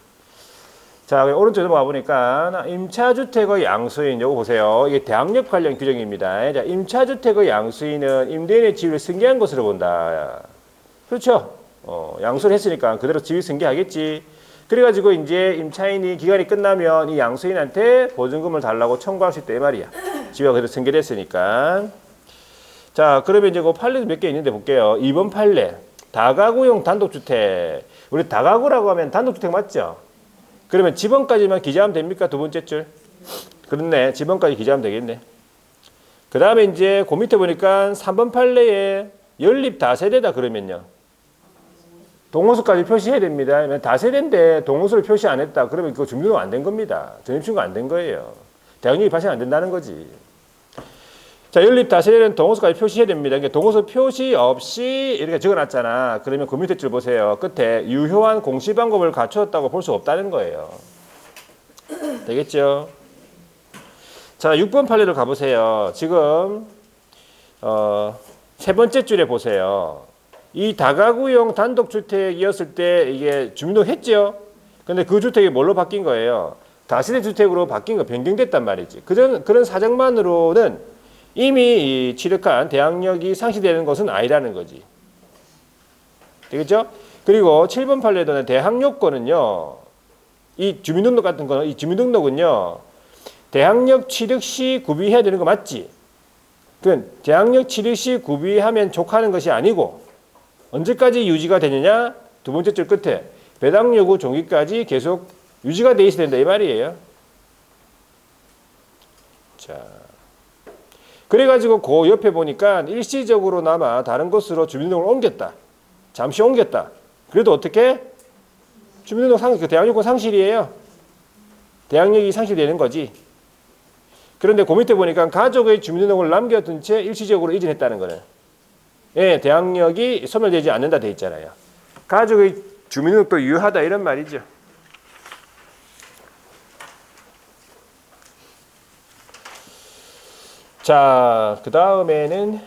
자, 오른쪽 넘어가 보니까 임차주택의 양수인 요거 보세요. 이게 대항력 관련 규정입니다. 자, 임차주택의 양수인은 임대인의 지위를 승계한 것으로 본다. 그렇죠? 양수를 했으니까 그대로 지위 승계하겠지. 그래가지고 이제 임차인이 기간이 끝나면 이 양수인한테 보증금을 달라고 청구할 수 있다 이 말이야. 지위가 그대로 승계됐으니까. 자, 그러면 이제 그 판례도 몇 개 있는데 볼게요. 2번 판례. 다가구용 단독주택. 우리 다가구라고 하면 단독주택 맞죠? 그러면 지번까지만 기재하면 됩니까? 두 번째 줄. 그렇네. 지번까지 기재하면 되겠네. 그 다음에 이제 그 밑에 보니까 3번 판례에 연립 다세대다 그러면요. 동호수까지 표시해야 됩니다. 다세대인데 동호수를 표시 안 했다. 그러면 그거 주민등록 안 된 겁니다. 전입신고 안 된 거예요. 대항력이 발생 안 된다는 거지. 자, 연립 다세대는 동호수까지 표시해야 됩니다. 그러니까 동호수 표시 없이 이렇게 적어놨잖아. 그러면 그 밑에 줄 보세요. 끝에 유효한 공시방법을 갖추었다고 볼 수 없다는 거예요. 되겠죠? 자, 6번 판례로 가보세요. 지금 세 번째 줄에 보세요. 이 다가구용 단독주택이었을 때 이게 주민등록 했죠? 근데 그 주택이 뭘로 바뀐 거예요? 다세대 주택으로 바뀐 거 변경됐단 말이지. 그런 사정만으로는 이미 취득한 대항력이 상실되는 것은 아니라는 거지. 되겠죠? 그리고 7번 판례에는 대항요건은요. 이 주민등록 같은 거는 이 주민등록은요. 대항력 취득 시 구비해야 되는 거 맞지? 그건 대항력 취득 시 구비하면 족하는 것이 아니고 언제까지 유지가 되느냐? 두 번째 줄 끝에 배당 요구 종기까지 계속 유지가 돼 있어야 된다 이 말이에요. 자, 그래가지고 그 옆에 보니까 일시적으로나마 다른 곳으로 주민등록을 옮겼다. 잠시 옮겼다. 그래도 어떻게? 주민등록 그 대항력권 상실이에요. 대항력이 상실되는 거지. 그런데 그 밑에 보니까 가족의 주민등록을 남겨둔 채 일시적으로 이전했다는 거는 예, 대항력이 소멸되지 않는다 돼 있잖아요. 가족의 주민등록도 유효하다 이런 말이죠. 자, 그 다음에는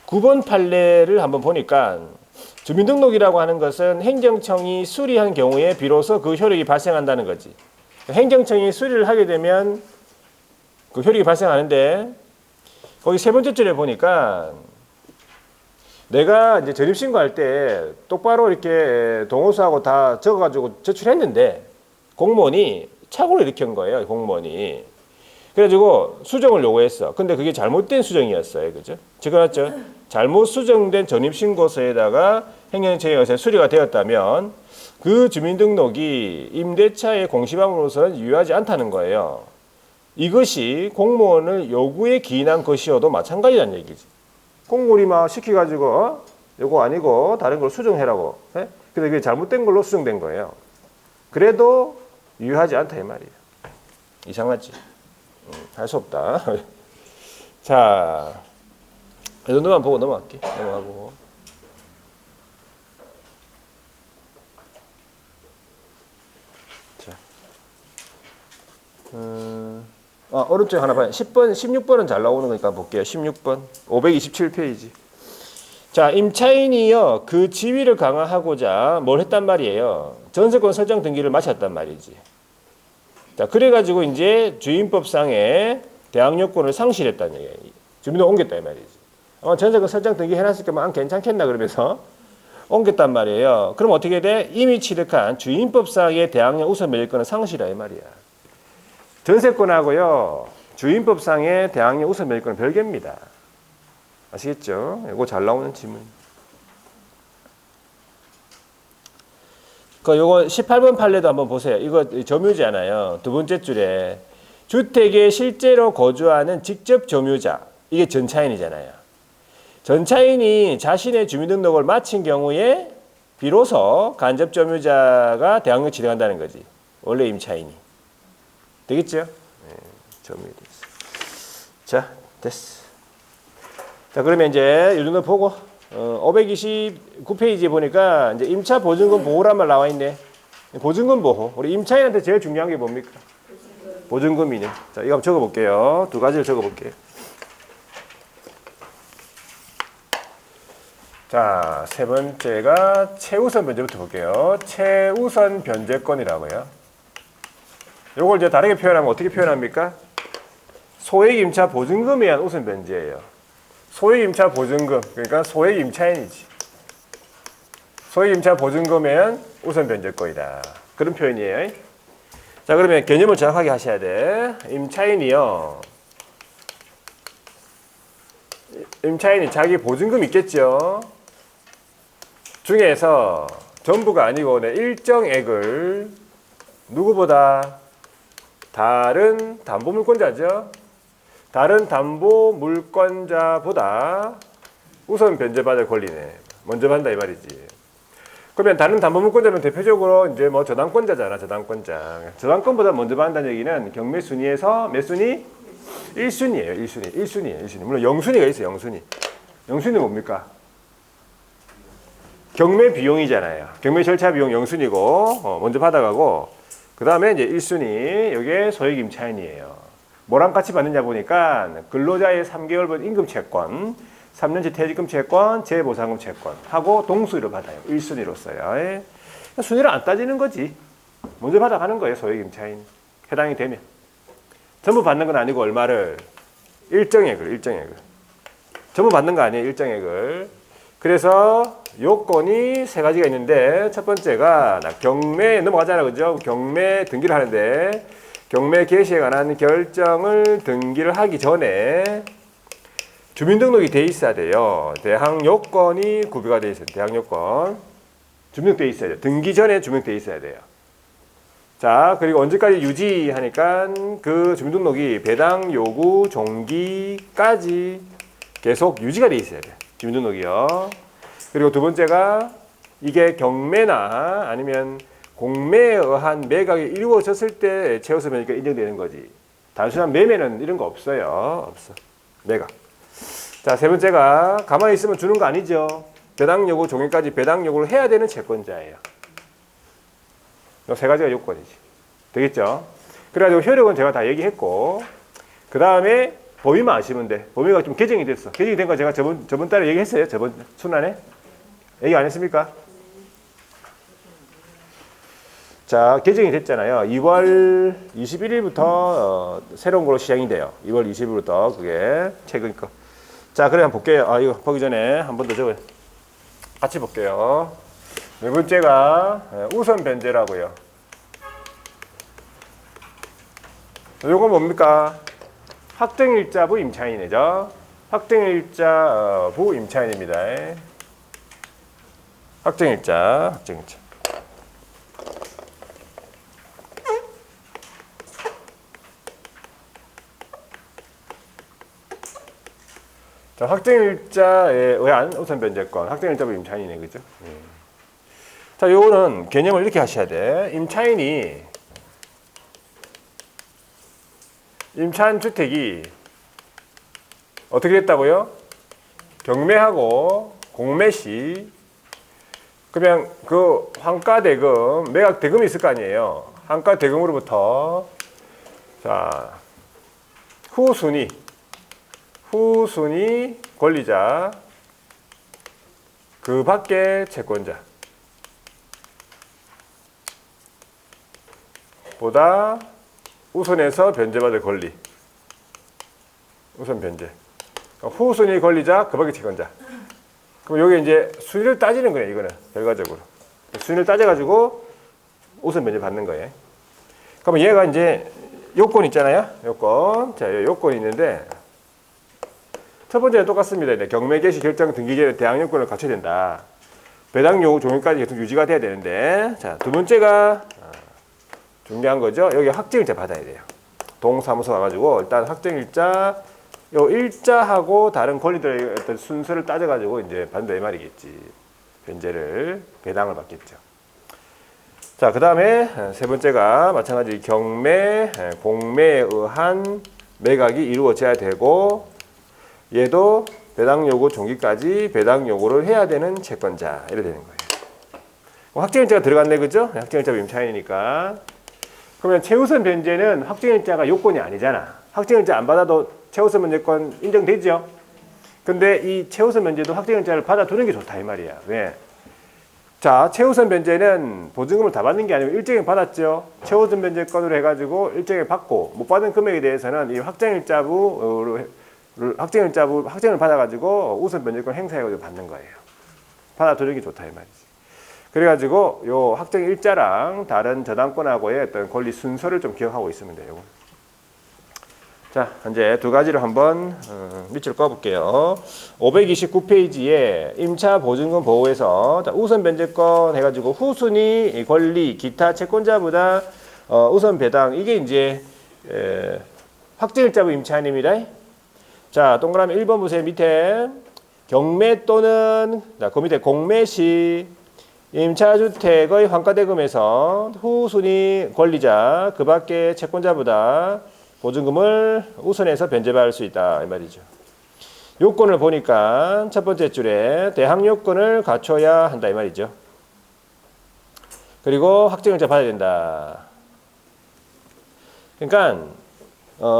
9번 판례를 한번 보니까 주민등록이라고 하는 것은 행정청이 수리한 경우에 비로소 그 효력이 발생한다는 거지. 행정청이 수리를 하게 되면 그 효력이 발생하는데 거기 세 번째 줄에 보니까 내가 이제 전입신고할 때 똑바로 이렇게 동호수하고 다 적어가지고 제출했는데 공무원이 착오를 일으킨 거예요. 공무원이. 그래가지고 수정을 요구했어. 근데 그게 잘못된 수정이었어요. 그죠? 적어놨죠? 잘못 수정된 전입신고서에다가 행정청에 의해서 수리가 되었다면 그 주민등록이 임대차의 공시방으로서는 유효하지 않다는 거예요. 이것이 공무원을 요구에 기인한 것이어도 마찬가지라는 얘기지. 공무원이 막 시켜가지고 요거 아니고 다른 걸 수정해라고. 예? 근데 그게 잘못된 걸로 수정된 거예요. 그래도 유효하지 않다 이 말이에요. 이상하지? 할 수 없다. 자, 이 정도만 보고 넘어갈게. 넘어가고. 자, 오른쪽에 하나 봐요. 10번, 16번은 잘 나오는 거니까 볼게요. 16번, 527페이지. 자, 임차인이요, 그 지위를 강화하고자 뭘 했단 말이에요? 전세권 설정 등기를 마쳤단 말이지. 자, 그래가지고 이제 주임법상의 대항력권을 상실했다는 얘기예요. 주민을 옮겼다 이 말이지. 전세권 설정 등기 해놨으니까 괜찮겠나 그러면서 옮겼단 말이에요. 그럼 어떻게 돼? 이미 취득한 주임법상의 대항력 우선 매일권은 상실이다 이 말이야. 전세권하고요, 주임법상의 대항력 우선 매일권은 별개입니다. 아시겠죠? 이거 잘 나오는 지문. 요거 18번 판례도 한번 보세요. 이거 점유자잖아요. 두 번째 줄에 주택에 실제로 거주하는 직접 점유자. 이게 전차인이잖아요. 전차인이 자신의 주민등록을 마친 경우에 비로소 간접 점유자가 대항력 취득한다는 거지. 원래 임차인이. 되겠죠? 네, 점유됐어. 자, 됐어. 자, 그러면 이제 이 정도 보고 529페이지에 보니까 이제 임차 보증금 보호란 말 나와 있네. 보증금 보호. 우리 임차인한테 제일 중요한 게 뭡니까? 보증금이네. 자, 이거 한번 적어 볼게요. 두 가지를 적어 볼게요. 자, 세 번째가 최우선 변제부터 볼게요. 최우선 변제권이라고요. 요걸 이제 다르게 표현하면 어떻게 표현합니까? 소액 임차 보증금에 의한 우선 변제예요. 소액 임차 보증금, 그러니까 소액 임차인이지. 소액 임차 보증금에 의한 우선 변제권이다. 그런 표현이에요. 자, 그러면 개념을 정확하게 하셔야 돼. 임차인이요. 임차인이 자기 보증금 있겠죠. 중에서 전부가 아니고 일정액을 누구보다 다른 담보물권자죠. 다른 담보물권자보다 우선 변제받을 권리네. 먼저 받는다 이 말이지. 그러면 다른 담보물권자는 대표적으로 이제 뭐 저당권자잖아. 저당권자. 저당권보다 먼저 받는다는 얘기는 경매 순위에서 몇 순위? 1순위예요. 1순위. 1순위예요. 1순위. 물론 0순위가 있어요. 0순위. 0순위는 뭡니까? 경매 비용이잖아요. 경매 절차 비용 0순위고 먼저 받아가고 그 다음에 이제 1순위 이게 소액 임차인이에요. 뭐랑 같이 받느냐 보니까 근로자의 3개월분 임금 채권, 3년치 퇴직금 채권, 재보상금 채권 하고 동수위로 받아요. 1순위로서요. 순위를 안 따지는 거지. 먼저 받아가는 거예요. 소액 임차인. 해당이 되면. 전부 받는 건 아니고 얼마를? 일정액을. 전부 받는 거 아니에요, 일정액을. 그래서 요건이 세 가지가 있는데, 첫 번째가 경매 넘어가잖아요, 그죠? 경매 등기를 하는데, 경매 개시에 관한 결정을 등기를 하기 전에 주민등록이 돼 있어야 돼요. 대항 요건이 구비가 돼 있어요. 대항 요건. 주민등록돼 있어야 돼요. 등기 전에 주민등록돼 있어야 돼요. 자, 그리고 언제까지 유지하니까 그 주민등록이 배당 요구 종기까지 계속 유지가 돼 있어야 돼요. 주민등록이요. 그리고 두 번째가 이게 경매나 아니면 공매에 의한 매각이 이루어졌을 때 최우선 변제가 인정되는 거지. 단순한 매매는 이런 거 없어요. 없어. 매각. 자, 세 번째가 가만히 있으면 주는 거 아니죠. 배당 요구 종료까지 배당 요구를 해야 되는 채권자예요. 이 세 가지가 요건이지. 되겠죠? 그래가지고 효력은 제가 다 얘기했고, 그 다음에 범위만 아시면 돼. 범위가 좀 개정이 됐어. 개정이 된 거 제가 저번 달에 얘기했어요. 저번 순환에. 얘기 안 했습니까? 자, 개정이 됐잖아요. 2월 21일부터 새로운 걸로 시행이 돼요. 2월 20일부터 그게 최근 거. 자, 그래 한번 볼게요. 아, 이거 보기 전에 한 번 더 적어요. 같이 볼게요. 네 번째가 우선 변제라고요. 요건 뭡니까? 확정일자부 임차인이죠. 확정일자부 임차인입니다. 확정일자. 자, 확정일자에 의한 우선 변제권, 확정일자부 임차인이네, 그죠? 자, 요거는 개념을 이렇게 하셔야 돼. 임차인 주택이 어떻게 됐다고요? 경매하고 공매 시 그냥 그 환가 대금, 매각 대금이 있을 거 아니에요. 환가 대금으로부터 자, 후순위 권리자 그 밖의 채권자 보다 우선해서 변제받을 권리. 우선 변제. 후순위 권리자 그 밖의 채권자. 그럼 여기 이제 순위를 따지는 거예요, 이거는. 결과적으로. 순위를 따져가지고 우선 변제 받는 거예요. 그럼 얘가 이제 요건 있잖아요. 요건. 자, 요건이 있는데 첫 번째는 똑같습니다. 경매 개시 결정 등기제는 대항 요건을 갖춰야 된다. 배당 요구 종료까지 계속 유지가 돼야 되는데, 자, 두 번째가 중요한 거죠. 여기 확정일자 받아야 돼요. 동사무소 가가지고 일단 확정일자, 요 일자하고 다른 권리들의 어떤 순서를 따져가지고 이제 받는다 이 말이겠지. 변제를 배당을 받겠죠. 자, 그 다음에 세 번째가 마찬가지 경매, 공매에 의한 매각이 이루어져야 되고. 얘도 배당 요구 종기까지 배당 요구를 해야 되는 채권자 이래 되는 거예요. 확정일자가 들어갔네, 그죠? 확정일자 임차인이니까. 그러면 최우선 변제는 확정일자가 요건이 아니잖아. 확정일자 안 받아도 최우선 변제권 인정되죠? 근데 이 최우선 변제도 확정일자를 받아두는 게 좋다 이 말이야. 왜? 자, 최우선 변제는 보증금을 다 받는 게 아니고 일정액 받았죠. 최우선 변제권으로 해가지고 일정액 받고 못 받은 금액에 대해서는 이 확정을 받아가지고 우선 변제권 행사해가지고 받는 거예요. 받아두는 게 좋다 이 말이지. 그래가지고 요 확정일자랑 다른 저당권하고의 어떤 권리 순서를 좀 기억하고 있으면 돼요. 자, 이제 두 가지를 한번 밑줄 꺼볼게요. 529페이지에 임차 보증금 보호에서 우선 변제권 해가지고 후순위 권리 기타 채권자보다 우선 배당 이게 이제 확정일자부 임차인입니다. 자, 동그라미 1번 보세요. 밑에 경매 또는 그 밑에 공매 시 임차주택의 환가대금에서 후순위 권리자 그 밖의 채권자보다 보증금을 우선해서 변제받을 수 있다 이 말이죠. 요건을 보니까 첫 번째 줄에 대항 요건을 갖춰야 한다 이 말이죠. 그리고 확정일자 받아야 된다. 그러니까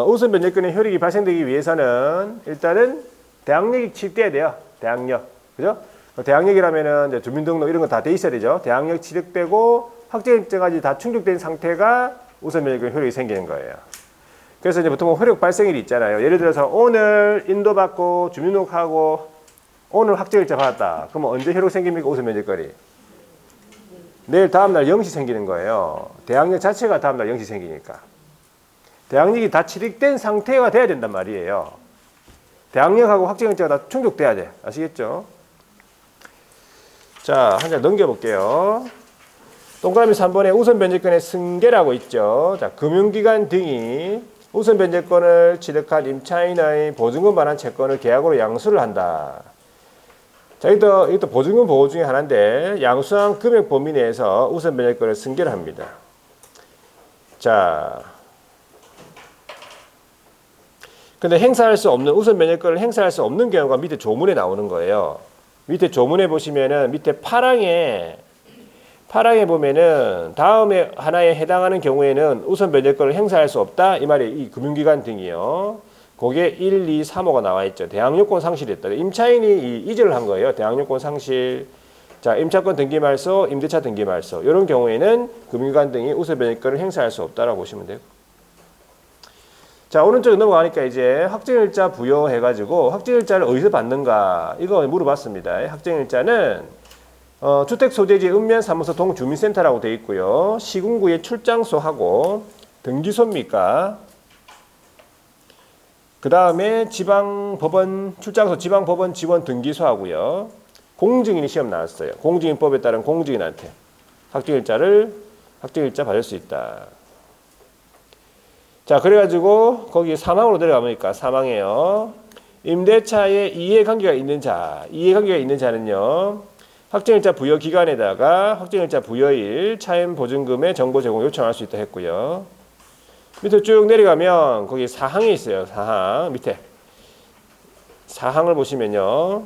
우선 변제권의 효력이 발생되기 위해서는 일단은 대항력이 취득돼야 돼요. 대항력. 그죠? 대항력이라면은 이제 주민등록 이런 거 다 돼 있어야 되죠. 대항력 취득되고 확정일자까지 다 충족된 상태가 우선 변제권 효력이 생기는 거예요. 그래서 이제 보통 효력 발생일이 있잖아요. 예를 들어서 오늘 인도받고 주민등록하고 오늘 확정일자 받았다. 그러면 언제 효력 생깁니까? 우선 면제권이. 내일 다음날 0시 생기는 거예요. 대항력 자체가 다음날 0시 생기니까. 대항력이 다 취득된 상태가 돼야 된단 말이에요. 대항력하고 확정일자가 다 충족돼야 돼. 아시겠죠? 자, 한 장 넘겨볼게요. 동그라미 3번에 우선 변제권의 승계라고 있죠. 자, 금융기관 등이 우선 변제권을 취득한 임차인의 보증금 반환 채권을 계약으로 양수를 한다. 자, 이것도 보증금 보호 중에 하나인데 양수한 금액 범위 내에서 우선 변제권을 승계를 합니다. 자, 근데 행사할 수 없는 우선 변제권을 행사할 수 없는 경우가 밑에 조문에 나오는 거예요. 밑에 조문에 보시면은 밑에 파랑에 보면은 다음에 하나에 해당하는 경우에는 우선 변제권을 행사할 수 없다 이 말이 이 금융기관 등이요. 그게 1, 2, 3호가 나와 있죠. 대항요건 상실했다. 임차인이 이전을 한 거예요. 대항요건 상실. 자, 임차권 등기 말소, 임대차 등기 말소. 이런 경우에는 금융기관 등이 우선 변제권을 행사할 수 없다라고 보시면 되고. 자, 오른쪽에 넘어가니까 이제 확정일자 부여해가지고 확정일자를 어디서 받는가 이거 물어봤습니다. 확정일자는 주택소재지 읍면사무소 동주민센터라고 되어 있고요. 시군구의 출장소하고 등기소입니까? 그 다음에 지방법원 출장소 지방법원 지원 등기소하고요. 공증인이 시험 나왔어요. 공증인법에 따른 공증인한테 확정일자 받을 수 있다. 자, 그래가지고 거기 사망으로 내려가보니까 사망에요. 임대차에 이해관계가 있는 자는요. 확정일자 부여 기간에다가 확정일자 부여일 차임 보증금의 정보 제공 요청할 수 있다 했고요. 밑에 쭉 내려가면 거기 사항이 있어요. 사항 밑에 사항을 보시면요.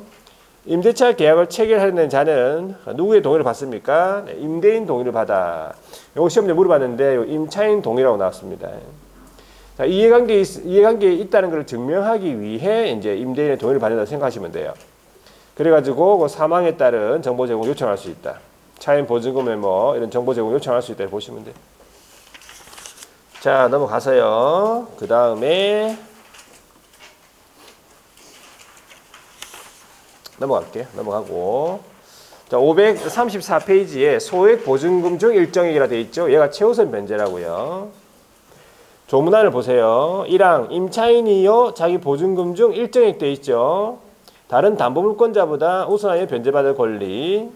임대차 계약을 체결하는 자는 누구의 동의를 받습니까? 네, 임대인 동의를 받아. 이거 시험에 물어봤는데 임차인 동의라고 나왔습니다. 자, 이해관계에 있다는 것을 증명하기 위해 이제 임대인의 동의를 받는다고 생각하시면 돼요. 그래가지고 그 사망에 따른 정보 제공 요청할 수 있다. 차임 보증금에 뭐 이런 정보 제공 요청할 수 있다 보시면 돼요. 자, 넘어가서요. 그 다음에 넘어가고 자, 534페이지에 소액 보증금 중 일정액이라 되어 있죠. 얘가 최우선 변제라고요. 조문안을 보세요. 1항 임차인이요 자기 보증금 중 일정액 되어 있죠. 다른 담보물권자보다 우선하여 변제받을 권리.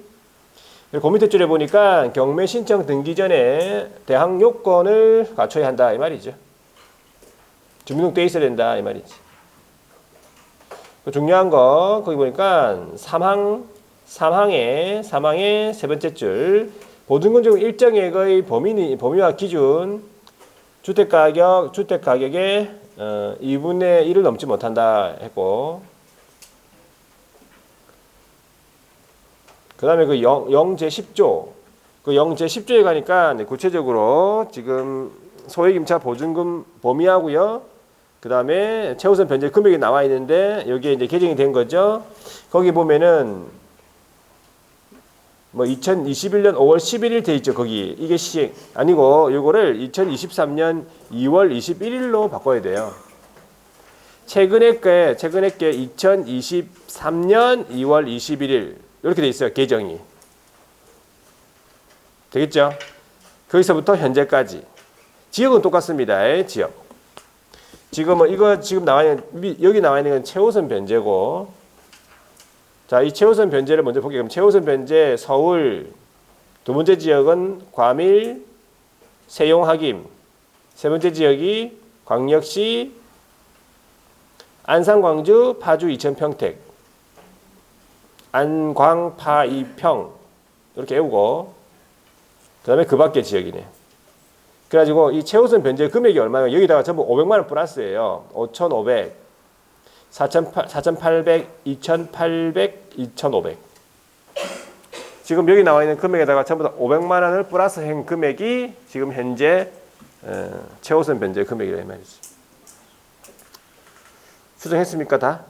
그 밑에 줄에 보니까 경매 신청 등기 전에 대항 요건을 갖춰야 한다 이 말이죠. 주민등록 돼 있어야 된다 이 말이지. 중요한 거 거기 보니까 3항의 세 번째 줄 보증금 중 일정액의 범위와 기준 주택가격의 2분의 1을 넘지 못한다 했고 그 다음에 그 0제10조 그 0제10조에 가니까 구체적으로 지금 소액임차 보증금 범위하고요. 그 다음에 최우선 변제 금액이 나와 있는데 여기에 이제 개정이 된 거죠. 거기 보면은 뭐 2021년 5월 11일 돼 있죠. 거기 이게 시행 아니고 요거를 2023년 2월 21일로 바꿔야 돼요. 최근에 게 2023년 2월 21일 이렇게 돼 있어요. 개정이. 되겠죠? 거기서부터 현재까지. 지역은 똑같습니다. 지역. 지금은 이거 지금 여기 나와 있는 건 최우선 변제고. 자, 이 최우선 변제를 먼저 볼게요. 그럼 최우선 변제 서울 두 번째 지역은 과밀, 세용하김. 세 번째 지역이 광역시, 안산, 광주, 파주, 이천, 평택. 안광, 파, 이평 이렇게 외우고 그 다음에 그 밖의 지역이네. 그래가지고 이 최우선 변제 금액이 얼마나 여기다가 전부 500만 원 플러스예요. 5,500, 4,800, 2,800, 2,500. 지금 여기 나와 있는 금액에다가 전부 다 500만 원을 플러스 한 금액이 지금 현재 최우선 변제 금액이라 이 말이지. 수정했습니까 다?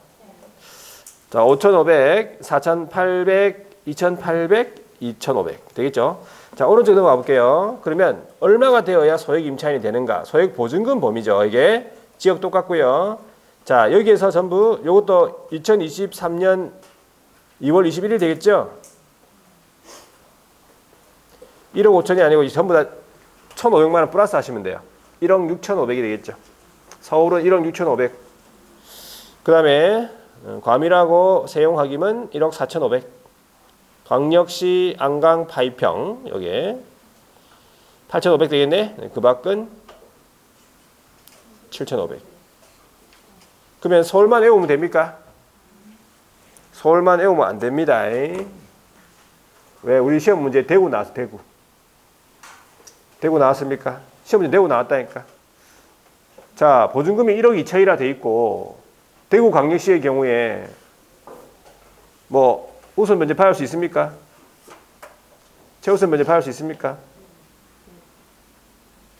자, 5,500, 4,800, 2,800, 2,500 되겠죠? 자, 오른쪽 넘어가 볼게요. 그러면 얼마가 되어야 소액 임차인이 되는가? 소액 보증금 범위죠. 이게 지역 똑같고요. 자, 여기에서 전부 요것도 2023년 2월 21일 되겠죠? 1억 5천이 아니고 전부 다 1,500만 원 플러스 하시면 돼요. 1억 6,500이 되겠죠. 서울은 1억 6,500. 그 다음에 과밀하고 세용학임은 1억 4,500. 광역시 안강 파이평 여기에 8,500 되겠네. 그 밖은 7,500. 그러면 서울만 외우면 됩니까? 서울만 외우면 안 됩니다. 왜? 우리 시험 문제 대구 나왔어. 대구 나왔습니까? 시험 문제 대구 나왔다니까. 자, 보증금이 1억 2천이라 돼 있고 대구광역시의 경우에 뭐 우선 면제 받을 수 있습니까? 최우선 면제 받을 수 있습니까?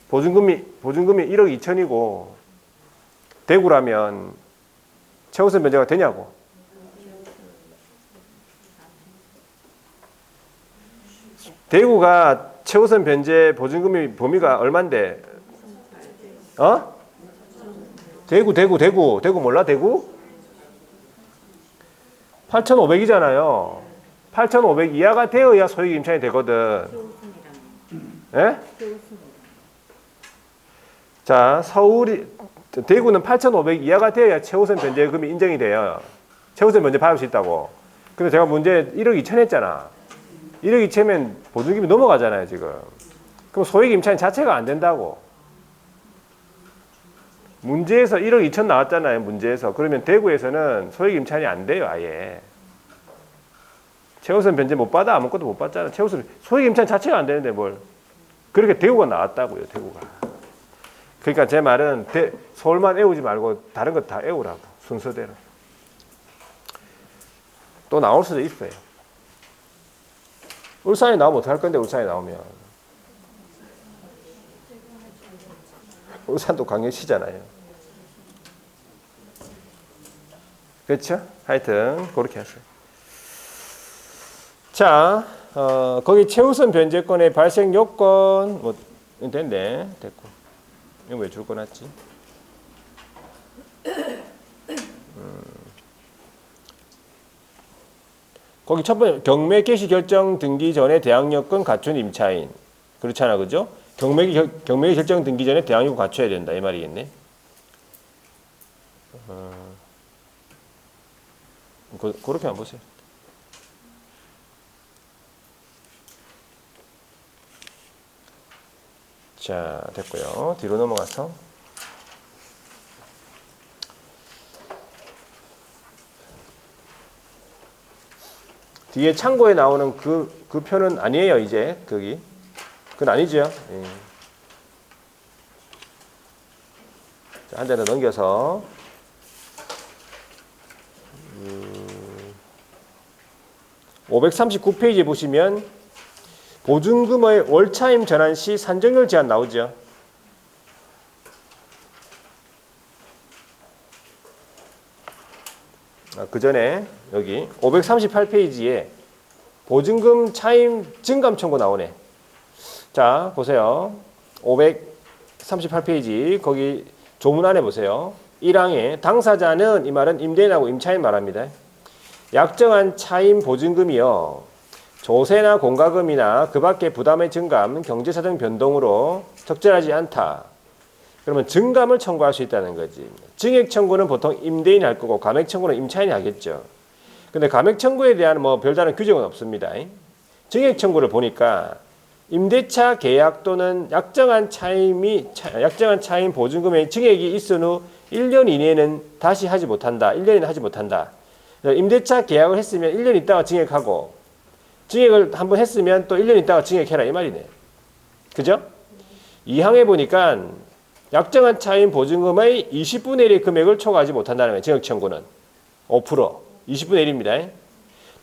보증금이 1억 2천이고 대구라면 최우선 면제가 되냐고. 대구가 최우선 변제 보증금이 범위가 얼만데? 어? 대구 몰라? 대구? 8,500이잖아요. 8,500 이하가 되어야 소액 임차인이 되거든. 예? 자, 대구는 8,500 이하가 되어야 최우선 변제금이 인정이 돼요. 최우선 변제 받을 수 있다고. 근데 제가 문제 1억 2천 했잖아. 1억 2천이면 보증금이 넘어가잖아요, 지금. 그럼 소액 임차인 자체가 안 된다고. 문제에서 1억 2천 나왔잖아요, 문제에서. 그러면 대구에서는 소액 임차인이 안 돼요, 아예. 최우선 변제 못 받아? 아무것도 못 받잖아. 소액 임차인 자체가 안 되는데 뭘. 그렇게 대구가 나왔다고요, 대구가. 그러니까 제 말은 서울만 외우지 말고 다른 거 다 외우라고, 순서대로. 또 나올 수도 있어요. 울산에 나오면 어떡할 건데, 울산에 나오면. 울산도 광역시잖아요. 그렇죠? 하여튼 그렇게 하세요. 자, 거기 최우선 변제권의 발생 요건 뭐 됐네. 됐고. 이거 왜 줄 거 놨지? 거기 첫 번째 경매 개시 결정 등기 전에 대항 여건 갖춘 임차인. 그렇잖아, 그죠? 경매 결정 등기 전에 대항 요건 갖춰야 된다 이 말이겠네. 그렇게 안 보세요. 자, 됐고요. 뒤로 넘어가서 뒤에 창고에 나오는 그 표는 아니에요, 이제 거기. 그건 아니죠. 예. 자, 한 자리 넘겨서 539페이지에 보시면 보증금의 월차임 전환 시 산정률 제한 나오죠. 그 전에 여기 538페이지에 보증금 차임 증감 청구 나오네. 자, 보세요. 538페이지 거기 조문 안에 보세요. 1항에 당사자는 이 말은 임대인하고 임차인 말합니다. 약정한 차임 보증금이요. 조세나 공과금이나 그 밖의 부담의 증감, 경제사정 변동으로 적절하지 않다. 그러면 증감을 청구할 수 있다는 거지. 증액 청구는 보통 임대인이 할 거고 감액 청구는 임차인이 하겠죠. 근데 감액 청구에 대한 뭐 별다른 규정은 없습니다. 증액 청구를 보니까 임대차 계약 또는 약정한 차임 보증금의 증액이 있은 후 1년 이내에는 다시 하지 못한다. 1년이나 하지 못한다. 임대차 계약을 했으면 1년 있다가 증액하고 증액을 한번 했으면 또 1년 있다가 증액해라 이 말이네. 그죠? 이 항에 보니까 약정한 차임 보증금의 20분의 1의 금액을 초과하지 못한다는 거예요. 증액 청구는 5%, 20분의 1입니다.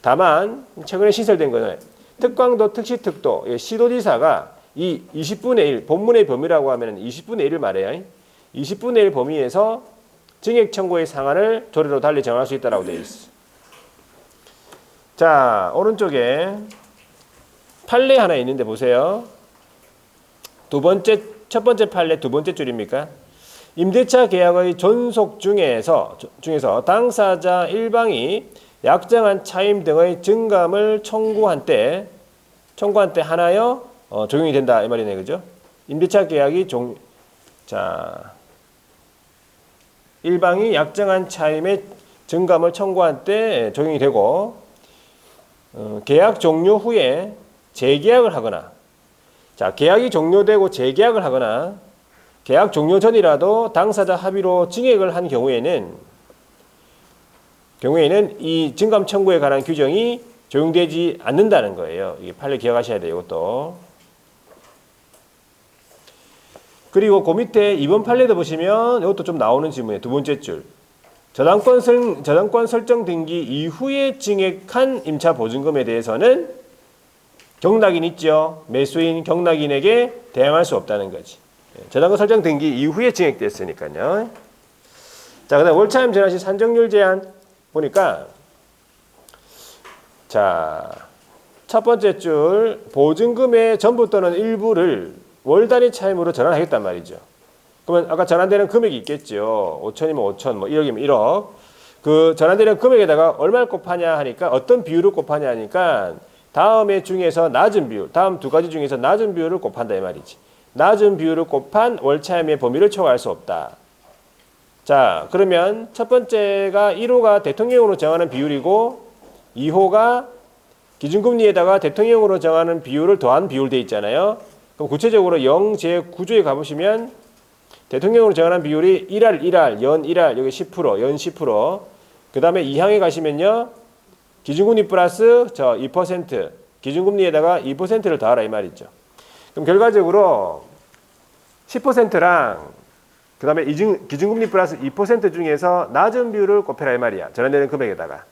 다만 최근에 신설된 거는 특광도, 특시특도, 시도지사가 이 20분의 1, 본문의 범위라고 하면 20분의 1을 말해요. 20분의 1 범위에서 증액 청구의 상한을 조례로 달리 정할 수 있다고 되어 있어. 자, 오른쪽에 판례 하나 있는데 보세요. 첫 번째 판례 두 번째 줄입니까? 임대차 계약의 존속 중에서 당사자 일방이 약정한 차임 등의 증감을 청구한 때 하나여 적용이 된다 이 말이네, 그죠? 임대차 계약이 일방이 약정한 차임의 증감을 청구한 때 적용이 되고, 계약 종료 후에 재계약을 하거나, 자, 계약이 종료되고 재계약을 하거나 계약 종료 전이라도 당사자 합의로 증액을 한 경우에는 이 증감 청구에 관한 규정이 적용되지 않는다는 거예요. 이게 판례 기억하셔야 돼요, 이것도. 그리고 그 밑에 2번 판례도 보시면 이것도 좀 나오는 질문이에요. 두 번째 줄. 저당권 설정 등기 이후에 증액한 임차 보증금에 대해서는 경락인 있죠. 매수인 경락인에게 대항할 수 없다는 거지. 저당권 설정 등기 이후에 증액됐으니까요. 자, 그다음 월차임 전환 시 산정률 제한 보니까, 자, 첫 번째 줄 보증금의 전부 또는 일부를 월 단위 차임으로 전환하겠단 말이죠. 그러면 아까 전환되는 금액이 있겠죠. 5천이면 5천, 뭐 1억이면 1억. 그 전환되는 금액에다가 얼마를 곱하냐 하니까, 어떤 비율을 곱하냐 하니까 다음의 중에서 낮은 비율, 다음 두 가지 중에서 낮은 비율을 곱한다 이 말이지. 낮은 비율을 곱한 월차임의 범위를 초과할 수 없다. 자, 그러면 첫 번째가 1호가 대통령으로 정하는 비율이고 2호가 기준금리에다가 대통령으로 정하는 비율을 더한 비율 돼 있잖아요. 그럼 구체적으로 0제9조에 가보시면 대통령으로 정하는 비율이 1할 1할, 연 1할, 여기 10%, 연 10%. 그 다음에 2항에 가시면요. 기준금리 플러스 2%, 기준금리에다가 2%를 더하라 이 말이죠. 그럼 결과적으로 10%랑 그 다음에 기준금리 플러스 2% 중에서 낮은 비율을 곱해라 이 말이야. 전환되는 금액에다가.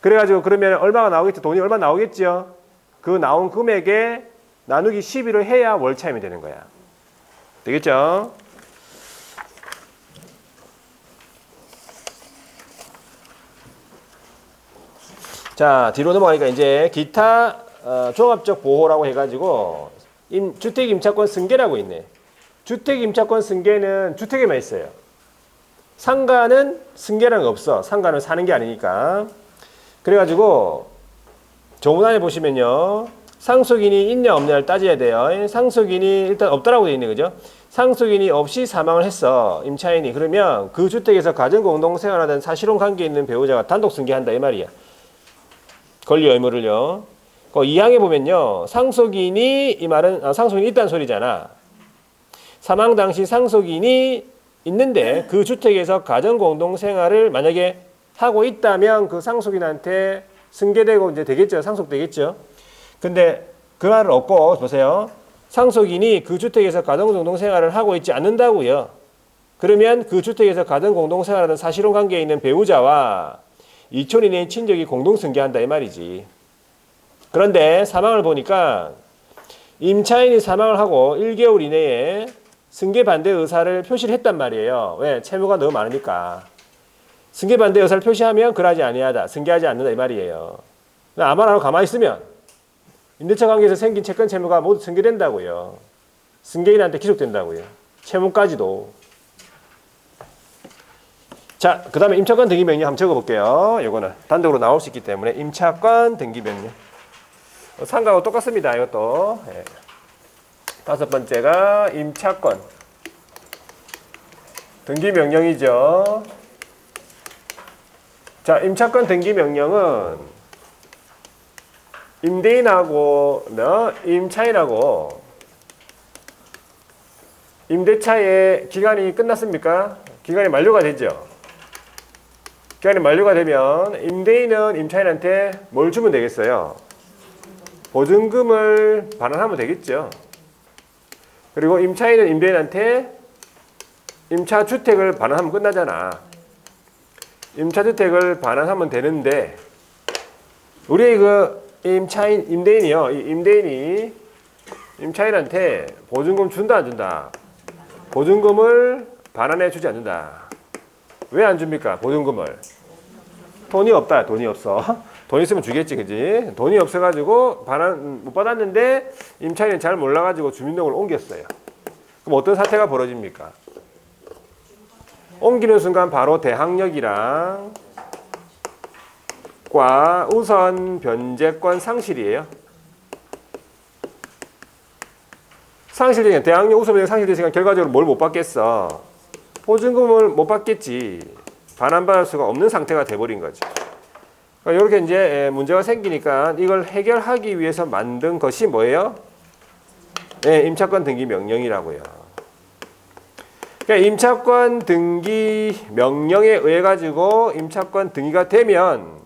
그래가지고 그러면 얼마가 나오겠죠? 돈이 얼마 나오겠죠? 그 나온 금액에 나누기 12를 해야 월차임이 되는 거야. 되겠죠? 자, 뒤로 넘어가니까 이제 기타 종합적 보호라고 해가지고 주택임차권 승계라고 있네. 주택임차권 승계는 주택에만 있어요. 상가는 승계라는 거 없어. 상가는 사는 게 아니니까. 그래가지고 조문안에 보시면요. 상속인이 있냐 없냐를 따져야 돼요. 상속인이 일단 없다라고 되어 있네, 그죠? 상속인이 없이 사망을 했어, 임차인이. 그러면 그 주택에서 가정공동생활하던 사실혼 관계에 있는 배우자가 단독 승계한다 이 말이야. 권리 의무를요. 그 2항에 보면요. 상속인이, 이 말은 상속인이 있다는 소리잖아. 사망 당시 상속인이 있는데 그 주택에서 가정공동생활을 만약에 하고 있다면 그 상속인한테 승계되고 이제 되겠죠. 상속되겠죠. 근데 그 말을 얻고 보세요. 상속인이 그 주택에서 가정공동생활을 하고 있지 않는다고요. 그러면 그 주택에서 가정공동생활하는 사실혼 관계에 있는 배우자와 이촌인의 친족이 공동승계한다 이 말이지. 그런데 사망을 보니까 임차인이 사망을 하고 1개월 이내에 승계 반대 의사를 표시를 했단 말이에요. 왜? 채무가 너무 많으니까. 승계 반대 의사를 표시하면 그러지 아니하다. 승계하지 않는다 이 말이에요. 아무나 하고 가만히 있으면 임대차 관계에서 생긴 채권 채무가 모두 승계된다고요. 승계인한테 기속된다고요. 채무까지도. 자, 그 다음에 임차권 등기명령 한번 적어볼게요. 이거는 단독으로 나올 수 있기 때문에 임차권 등기명령. 상가하고 똑같습니다. 이것도. 예. 다섯 번째가 임차권 등기명령이죠. 자, 임차권 등기명령은 임대인하고 임차인하고 임대차의 기간이 끝났습니까? 기간이 만료가 되죠. 기간이 만료가 되면 임대인은 임차인한테 뭘 주면 되겠어요? 보증금을 반환하면 되겠죠. 그리고 임차인은 임대인한테 임차주택을 반환하면 끝나잖아. 임차주택을 반환하면 되는데 우리 임대인이요. 이 임대인이 임차인한테 보증금 준다 안 준다? 보증금을 반환해 주지 않는다. 왜 안 줍니까? 보증금을. 돈이 없다. 돈이 없어. 돈 있으면 주겠지, 그지? 돈이 없어가지고 반환 못 받았는데 임차인은 잘 몰라가지고 주민등록을 옮겼어요. 그럼 어떤 사태가 벌어집니까? 옮기는 순간 바로 대항력이랑 과 우선 변제권 상실이에요. 상실되면 대항력 우선 변제 상실되니까 결과적으로 뭘 못 받겠어? 보증금을 못 받겠지. 반환받을 수가 없는 상태가 돼버린 거죠. 그러니까 이렇게 이제 문제가 생기니까 이걸 해결하기 위해서 만든 것이 뭐예요? 네, 임차권 등기 명령이라고요. 그러니까 임차권 등기 명령에 의해 가지고 임차권 등기가 되면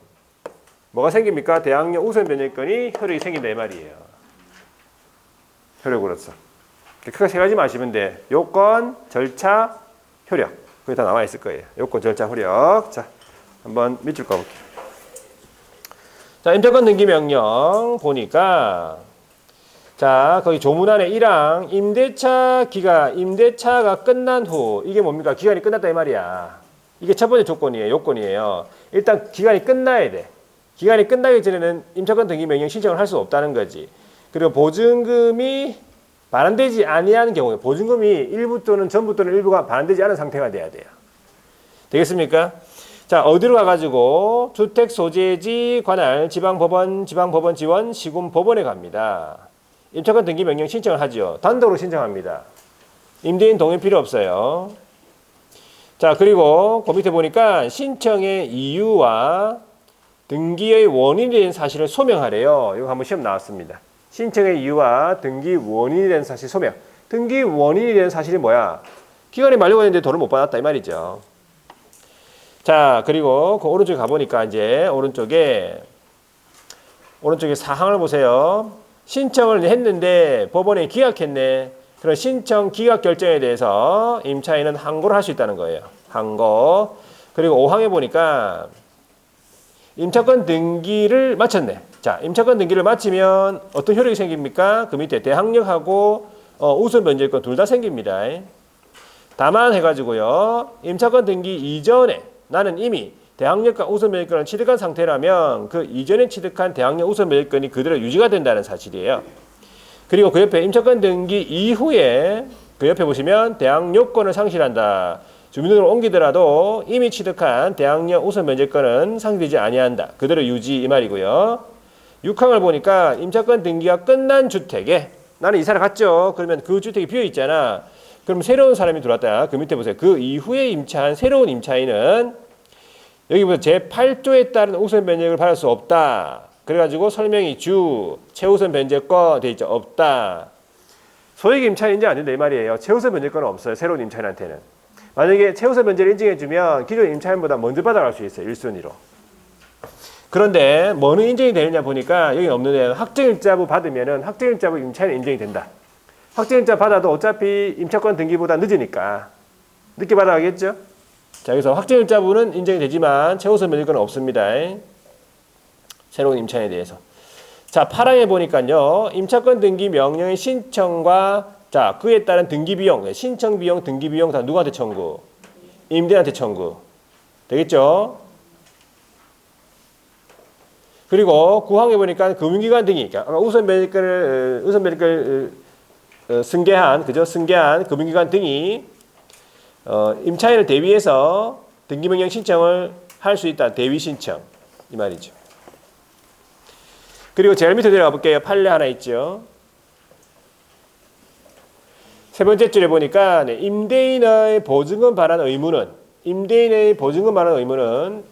뭐가 생깁니까? 대항력 우선 변제권이 효력이 생긴다 이 말이에요. 효력으로서. 크게 세 가지 마시면 돼. 요건, 절차, 효력. 그게 다 나와 있을 거예요. 요건, 절차, 효력. 자, 한번 밑줄 까볼게요. 자, 임차권 등기 명령 보니까 자, 거기 조문 안에 1항 임대차가 끝난 후 이게 뭡니까? 기간이 끝났다 이 말이야. 이게 첫 번째 조건이에요. 요건이에요. 일단 기간이 끝나야 돼. 기간이 끝나기 전에는 임차권 등기 명령 신청을 할 수 없다는 거지. 그리고 보증금이 반환되지 아니하는 경우에 보증금이 일부 또는 전부 또는 일부가 반환되지 않은 상태가 돼야 돼요. 되겠습니까? 자, 어디로 가가지고 주택소재지 관할 지방법원 지원 시군법원에 갑니다. 임차권 등기 명령 신청을 하죠. 단독으로 신청합니다. 임대인 동의 필요 없어요. 자, 그리고 그 밑에 보니까 신청의 이유와 등기의 원인이 된 사실을 소명하래요. 이거 한번 시험 나왔습니다. 신청의 이유와 등기 원인이 된 사실 소명. 등기 원인이 된 사실이 뭐야? 기간이 만료가 됐는데 돈을 못 받았다 이 말이죠. 자, 그리고 그 오른쪽에 가보니까 이제 오른쪽에 사항을 보세요. 신청을 했는데 법원에 기각했네. 그런 신청 기각 결정에 대해서 임차인은 항고를 할 수 있다는 거예요. 항고. 그리고 5항에 보니까 임차권 등기를 마쳤네. 자, 임차권 등기를 마치면 어떤 효력이 생깁니까? 그 밑에 대항력하고 우선 변제권 둘 다 생깁니다. 다만 해가지고요. 임차권 등기 이전에 나는 이미 대항력과 우선 변제권을 취득한 상태라면 그 이전에 취득한 대항력 우선 변제권이 그대로 유지가 된다는 사실이에요. 그리고 그 옆에 임차권 등기 이후에 그 옆에 보시면 대항력권을 상실한다. 주민등록을 옮기더라도 이미 취득한 대항력 우선 변제권은 상실되지 아니한다. 그대로 유지 이 말이고요. 6항을 보니까 임차권 등기가 끝난 주택에 나는 이사를 갔죠. 그러면 그 주택이 비어 있잖아. 그럼 새로운 사람이 들어왔다. 그 밑에 보세요. 그 이후에 임차한 새로운 임차인은 여기 보세요. 제8조에 따른 우선 변제를 받을 수 없다. 그래가지고 설명이 최우선 변제권 돼 있죠. 없다. 소액 임차인 인정 안 된다 이 말이에요. 최우선 변제권은 없어요. 새로운 임차인한테는. 만약에 최우선 변제를 인정해주면 기존 임차인보다 먼저 받아갈 수 있어요. 1순위로. 그런데 뭐는 인정이 되느냐 보니까 여기 없는데 확정일자부 받으면은 확정일자부 임차인은 인정이 된다. 확정일자 받아도 어차피 임차권 등기보다 늦으니까 늦게 받아가겠죠? 자, 여기서 확정일자부는 인정이 되지만 최우선 변제권은 없습니다. 새로운 임차인에 대해서. 자, 8항에 보니까요. 임차권 등기 명령의 신청과 자, 그에 따른 등기 비용, 신청 비용, 등기 비용 다 누구한테 청구? 임대인한테 청구. 되겠죠? 그리고 9항에 보니까 금융기관 등이 우선 변제권을 승계한 금융기관 등이 임차인을 대위해서 등기명령 신청을 할 수 있다. 대위 신청 이 말이죠. 그리고 제일 밑에 내려가 볼게요. 판례 하나 있죠. 세 번째 줄에 보니까 임대인의 보증금 반환 의무는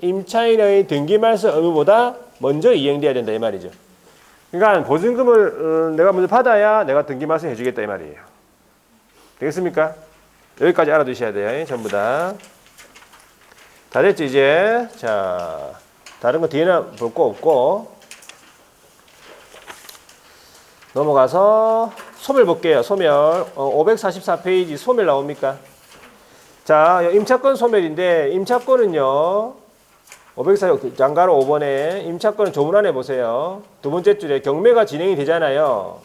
임차인의 등기 말소 의무보다 먼저 이행돼야 된다 이 말이죠. 그러니까 보증금을 내가 먼저 받아야 내가 등기 말소 해주겠다 이 말이에요. 되겠습니까? 여기까지 알아두셔야 돼요. 전부 다. 다 됐죠 이제. 자, 다른 거 뒤에는 볼 거 없고 넘어가서 소멸 볼게요. 소멸 544페이지 소멸 나옵니까? 자, 임차권 소멸인데 임차권은요 544 장가로 5번에 임차권은 조문안에 보세요. 두 번째 줄에 경매가 진행이 되잖아요.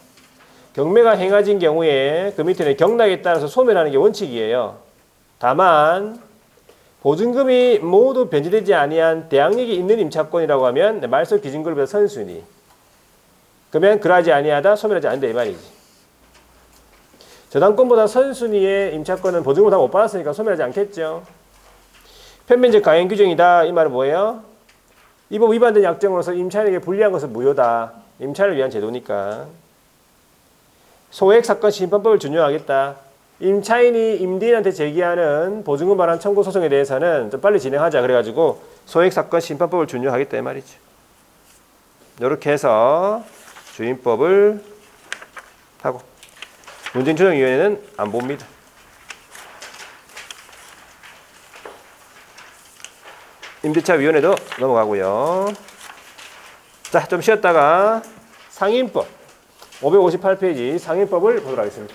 경매가 행해진 경우에 그 밑에는 경락에 따라서 소멸하는 게 원칙이에요. 다만 보증금이 모두 변제되지 아니한 대항력이 있는 임차권이라고 하면 말소 기준금보다 선순위. 그러면 그러하지 아니하다 소멸하지 않는다 이 말이지. 저당권보다 선순위의 임차권은 보증금을 다 못 받았으니까 소멸하지 않겠죠. 편변적 강행 규정이다. 이 말은 뭐예요? 이 법 위반된 약정으로서 임차인에게 불리한 것은 무효다. 임차인을 위한 제도니까. 소액 사건 심판법을 준용하겠다. 임차인이 임대인한테 제기하는 보증금 반환 청구 소송에 대해서는 좀 빨리 진행하자. 그래가지고 소액 사건 심판법을 준용하겠다 이 말이죠. 이렇게 해서 주임법을 하고 문제조정위원회는 안 봅니다. 임대차위원회도 넘어가고요. 자, 좀 쉬었다가 상임법 558페이지 상임법을 보도록 하겠습니다.